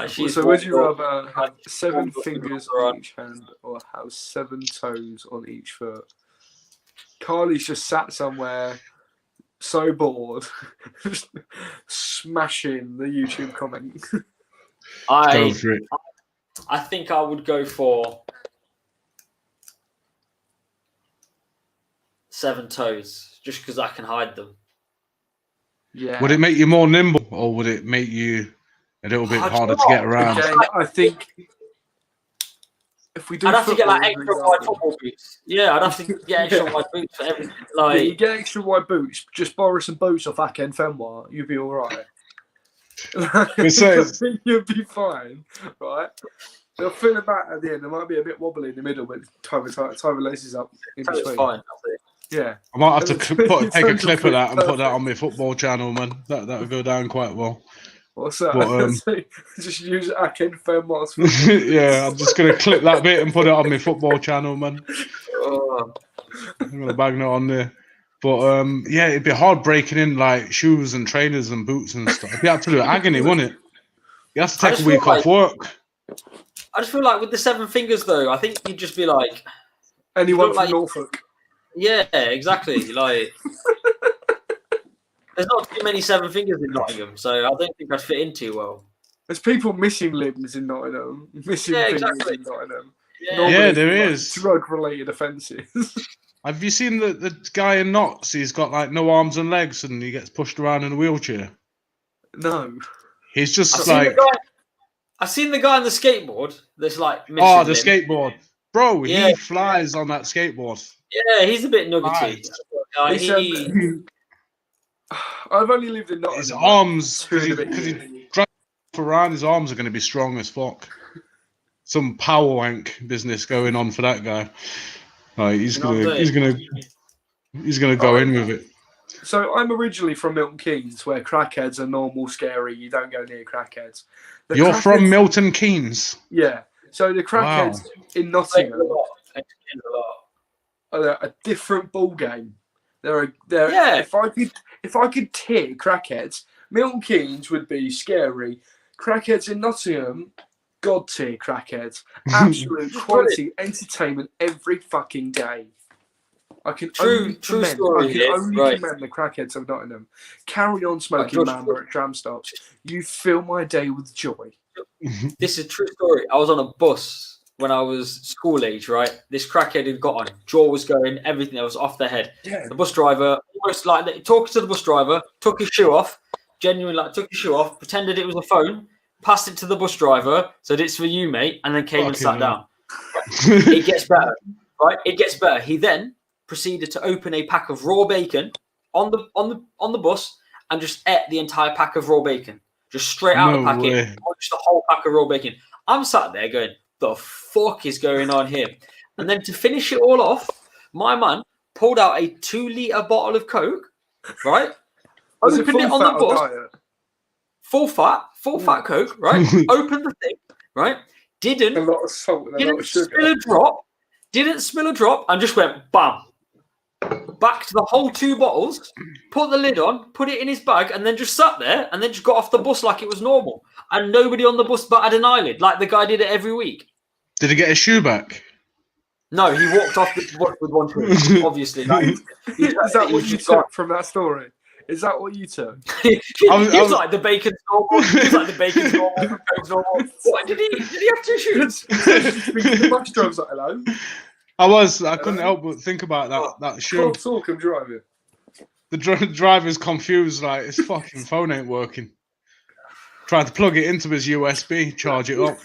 So would you rather have 7 fingers on each hand or have 7 toes on each foot? Carly's just sat somewhere, so bored, smashing the YouTube comment. I think I would go for 7 toes, just because I can hide them. Yeah. Would it make you more nimble, or would it make you a little bit harder to get around? Again, I think if we do, I'd have to get like extra wide football boots. Yeah, I'd have to get extra wide boots for everything. Like, you get extra wide boots. Just borrow some boots off Aken Fenwar. You'd be all right. I think you'd be fine, right? They'll fill it back at the end. There might be a bit wobbly in the middle, but tie the laces up in between. It's fine. Yeah. I might have to take a clip of that and put that on my football channel, man. That would go down quite well. What's that? But, just use Akin Fairmont's. yeah, I'm just gonna clip that bit and put it on my football channel, man. Oh. I'm gonna bang that on there. But yeah, it'd be hard breaking in like shoes and trainers and boots and stuff. It'd be absolute agony, wouldn't it? You have to take a week off work. I just feel like with the 7 fingers, though, I think you'd just be like anyone from Norfolk. Yeah, exactly. Like, there's not too many 7 fingers in Nottingham, so I don't think I'd fit in too well. There's people missing limbs in Nottingham, missing fingers in Nottingham. Yeah, there is drug-related offences. Have you seen the guy in Knots? He's got like no arms and legs, and he gets pushed around in a wheelchair. No, he's just I've seen the guy on the skateboard. That's like missing the skateboard, bro. Yeah. He flies on that skateboard. Yeah, he's a bit nuggety. I've only lived in Nottingham. His arms, because he drives around, his arms are going to be strong as fuck. Some power wank business going on for that guy. He's gonna go in with it. So I'm originally from Milton Keynes, where crackheads are normal, scary. You don't go near crackheads. You're from Milton Keynes? Yeah. So the crackheads in Nottingham are a different ball game. If I could tier crackheads, Milton Keynes would be scary. Crackheads in Nottingham, God tier crackheads. Absolute quality entertainment every fucking day. I can only commend the crackheads of Nottingham. Carry on smoking Mamba at tram stops. You fill my day with joy. This is a true story. I was on a bus when I was school age, right? This crackhead had got on. Jaw was going, everything that was off their head. Yeah. The bus driver, almost like talking to the bus driver, took his shoe off, took his shoe off, pretended it was a phone, passed it to the bus driver, said it's for you, mate, and then came and sat down. It gets better, right? It gets better. He then proceeded to open a pack of raw bacon on the bus and just ate the entire pack of raw bacon, just straight out of the packet, just the whole pack of raw bacon. I'm sat there going, the fuck is going on here? And then to finish it all off, my man pulled out a 2-litre bottle of Coke, right? Opened it on the bus. Full fat Coke, right? Opened the thing, right? Didn't a lot of salt and a lot of sugar. Didn't spill a drop, and just went bam. Back to the whole 2 bottles, put the lid on, put it in his bag, and then just sat there, and then just got off the bus like it was normal. And nobody on the bus batted an eyelid, like the guy did it every week. Did he get his shoe back? No, he walked off the bus with one shoe, obviously. Is that what you took from that story? Is that what you took? He was like the bacon's normal. He was like the bacon's normal. The Coke's normal. What, did he have 2 shoes? The bus driver's like, hello. I couldn't help but think about that shoe. Talk, I'm driving. The driver's confused, like his fucking phone ain't working. Tried to plug it into his USB, charge it up.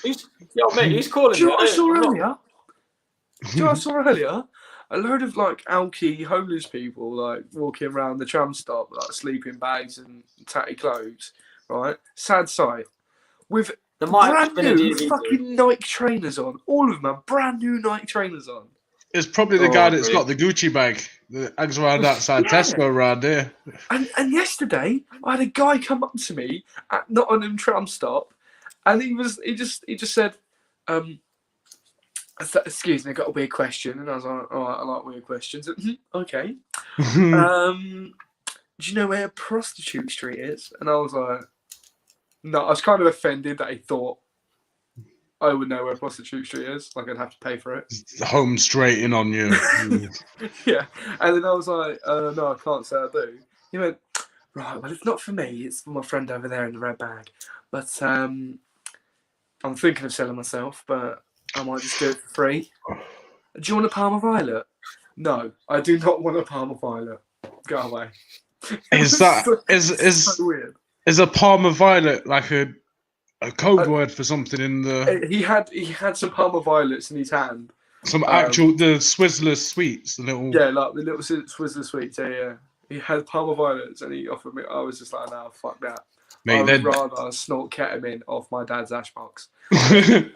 He's calling. Do you know what I saw earlier? A load of like alky homeless people like walking around the tram stop, like sleeping bags and tatty clothes, right? Sad sight. With brand new fucking Nike trainers on. All of them have brand new Nike trainers on. It's probably the guy that's got the Gucci bag that hangs around outside Tesco around here. And yesterday, I had a guy come up to me at Nottingham tram stop, and he just said, excuse me, I got a weird question. And I was like, all right, I like weird questions. Okay. Do you know where Prostitute Street is? And I was like, no, I was kind of offended that he thought I would know where Prostitute Street is. Like, I'd have to pay for it. Home straight in on you. Yeah. And then I was like, no, I can't say I do. He went, right, well, it's not for me. It's for my friend over there in the red bag. But I'm thinking of selling myself, but I might just do it for free. Do you want a Parma Violet? No, I do not want a Parma Violet. Go away. Is so weird? Is a Parma Violet like a code word for something in the? He had some Parma Violets in his hand. Some actual the Swizzler sweets, the little. Yeah, like the little Swizzler sweets. Yeah. He had Parma Violets and he offered me. I was just like, no, fuck that. Mate, I would rather snort ketamine off my dad's ash box than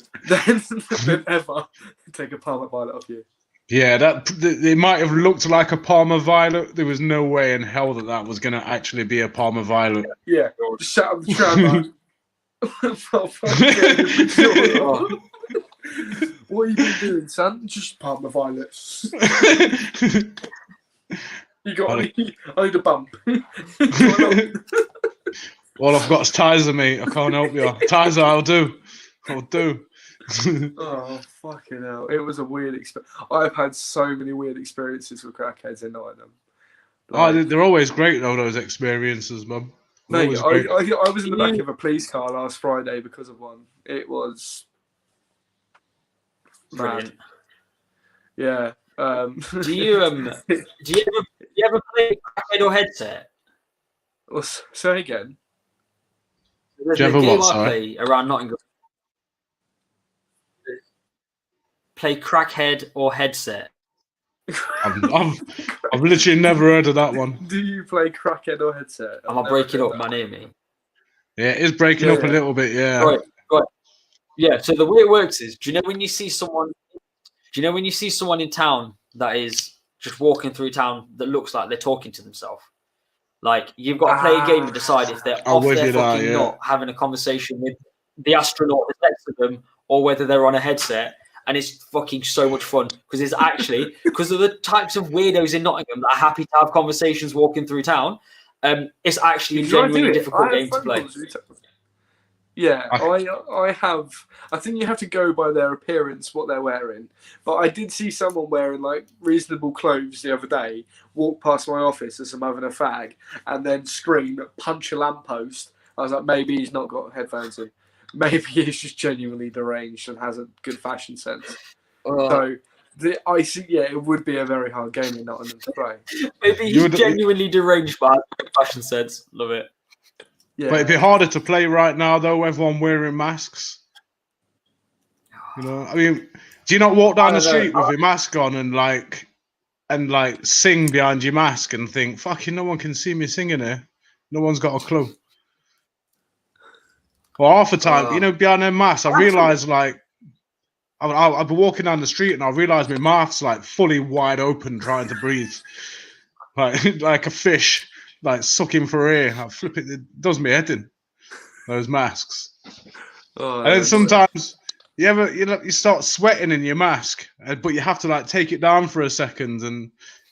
ever take a Parma Violet off you. Yeah, it might have looked like a Parma Violet. There was no way in hell that was going to actually be a Parma Violet. Yeah, just shut up the tram like, what have you been doing, son? Just Parma Violets. You got I need a bump. All I've got is Tizer, mate. I can't help you. Tizer, I'll do. Oh, fucking hell. It was a weird experience. I've had so many weird experiences with crackheads in Nottingham. Like, they're always great, though, those experiences, man. Mate, I was in the back of a police car last Friday because of one. It was brilliant. Yeah. Do you ever play crackhead or headset? Say again. There's a game I play around Nottingham. Play crackhead or headset. I've literally never heard of that one. Do you play crackhead or headset? Am I breaking up? My name, me. Yeah, it is breaking up a little bit. Yeah. Right. Yeah. So the way it works is, do you know when you see someone in town that is just walking through town that looks like they're talking to themselves? Like, you've got to play a game and decide if they're off their fucking not having a conversation with the astronaut that's next to them, or whether they're on a headset. And it's fucking so much fun because it's actually, because of the types of weirdos in Nottingham that are happy to have conversations walking through town, it's actually a genuinely difficult game to play. Yeah, I have. I think you have to go by their appearance, what they're wearing. But I did see someone wearing like reasonable clothes the other day walk past my office as I'm having a fag, and then scream, punch a lamppost. I was like, maybe he's not got headphones in. Maybe he's just genuinely deranged and has a good fashion sense. So I see. Yeah, it would be a very hard game in Nottingham to play. Maybe he's genuinely deranged by fashion sense. Love it. Yeah. But it'd be harder to play right now, though. Everyone wearing masks. You know, I mean, do you not walk down the street with your mask on and sing behind your mask and think, "Fucking, no one can see me singing here. No one's got a clue." Well, half the time, behind their mask, I realise I'll be walking down the street and I realise my mouth's like fully wide open, trying to breathe, like a fish. Like sucking for air, I flip it. It does me head in. Those masks, and then sometimes you start sweating in your mask, but you have to like take it down for a second and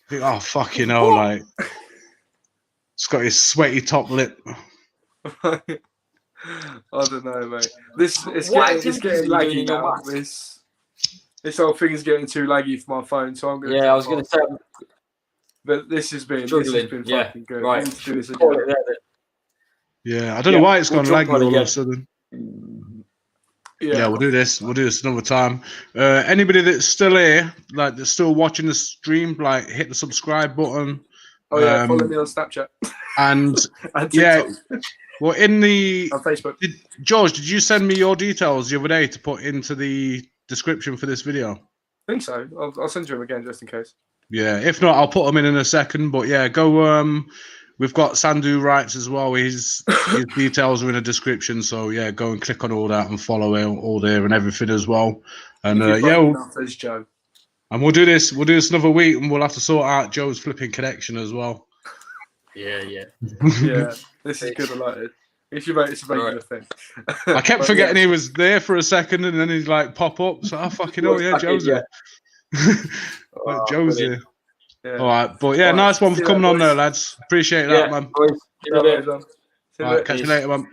think, oh fucking hell, like it's got his sweaty top lip. I don't know, mate. It's getting laggy now. This whole thing is getting too laggy for my phone, so I'm going to. Yeah, I was going to say. But this has been fucking good. Right. Do this again. Yeah, I don't know why it's gone laggy all of a sudden. Yeah, we'll do this. We'll do this another time. Anybody that's still here, like that's still watching the stream, like hit the subscribe button. Oh yeah, follow me on Snapchat. And yeah, well, on Facebook. George, did you send me your details the other day to put into the description for this video? I think so. I'll send you them again just in case. Yeah, if not, I'll put them in a second. But yeah, go. We've got Sandhuwrites as well. His details are in the description. So yeah, go and click on all that and follow all there and everything as well. And there's Joe. And we'll do this another week, and we'll have to sort out Joe's flipping connection as well. Yeah. Yeah, this is good. I like it. It's a regular thing. I kept forgetting he was there for a second, and then he's like pop up. So I fucking Joe's there. Joe's here. Yeah. All right, but yeah, nice one for coming on there, lads. Appreciate that, man. All right, catch you later, man.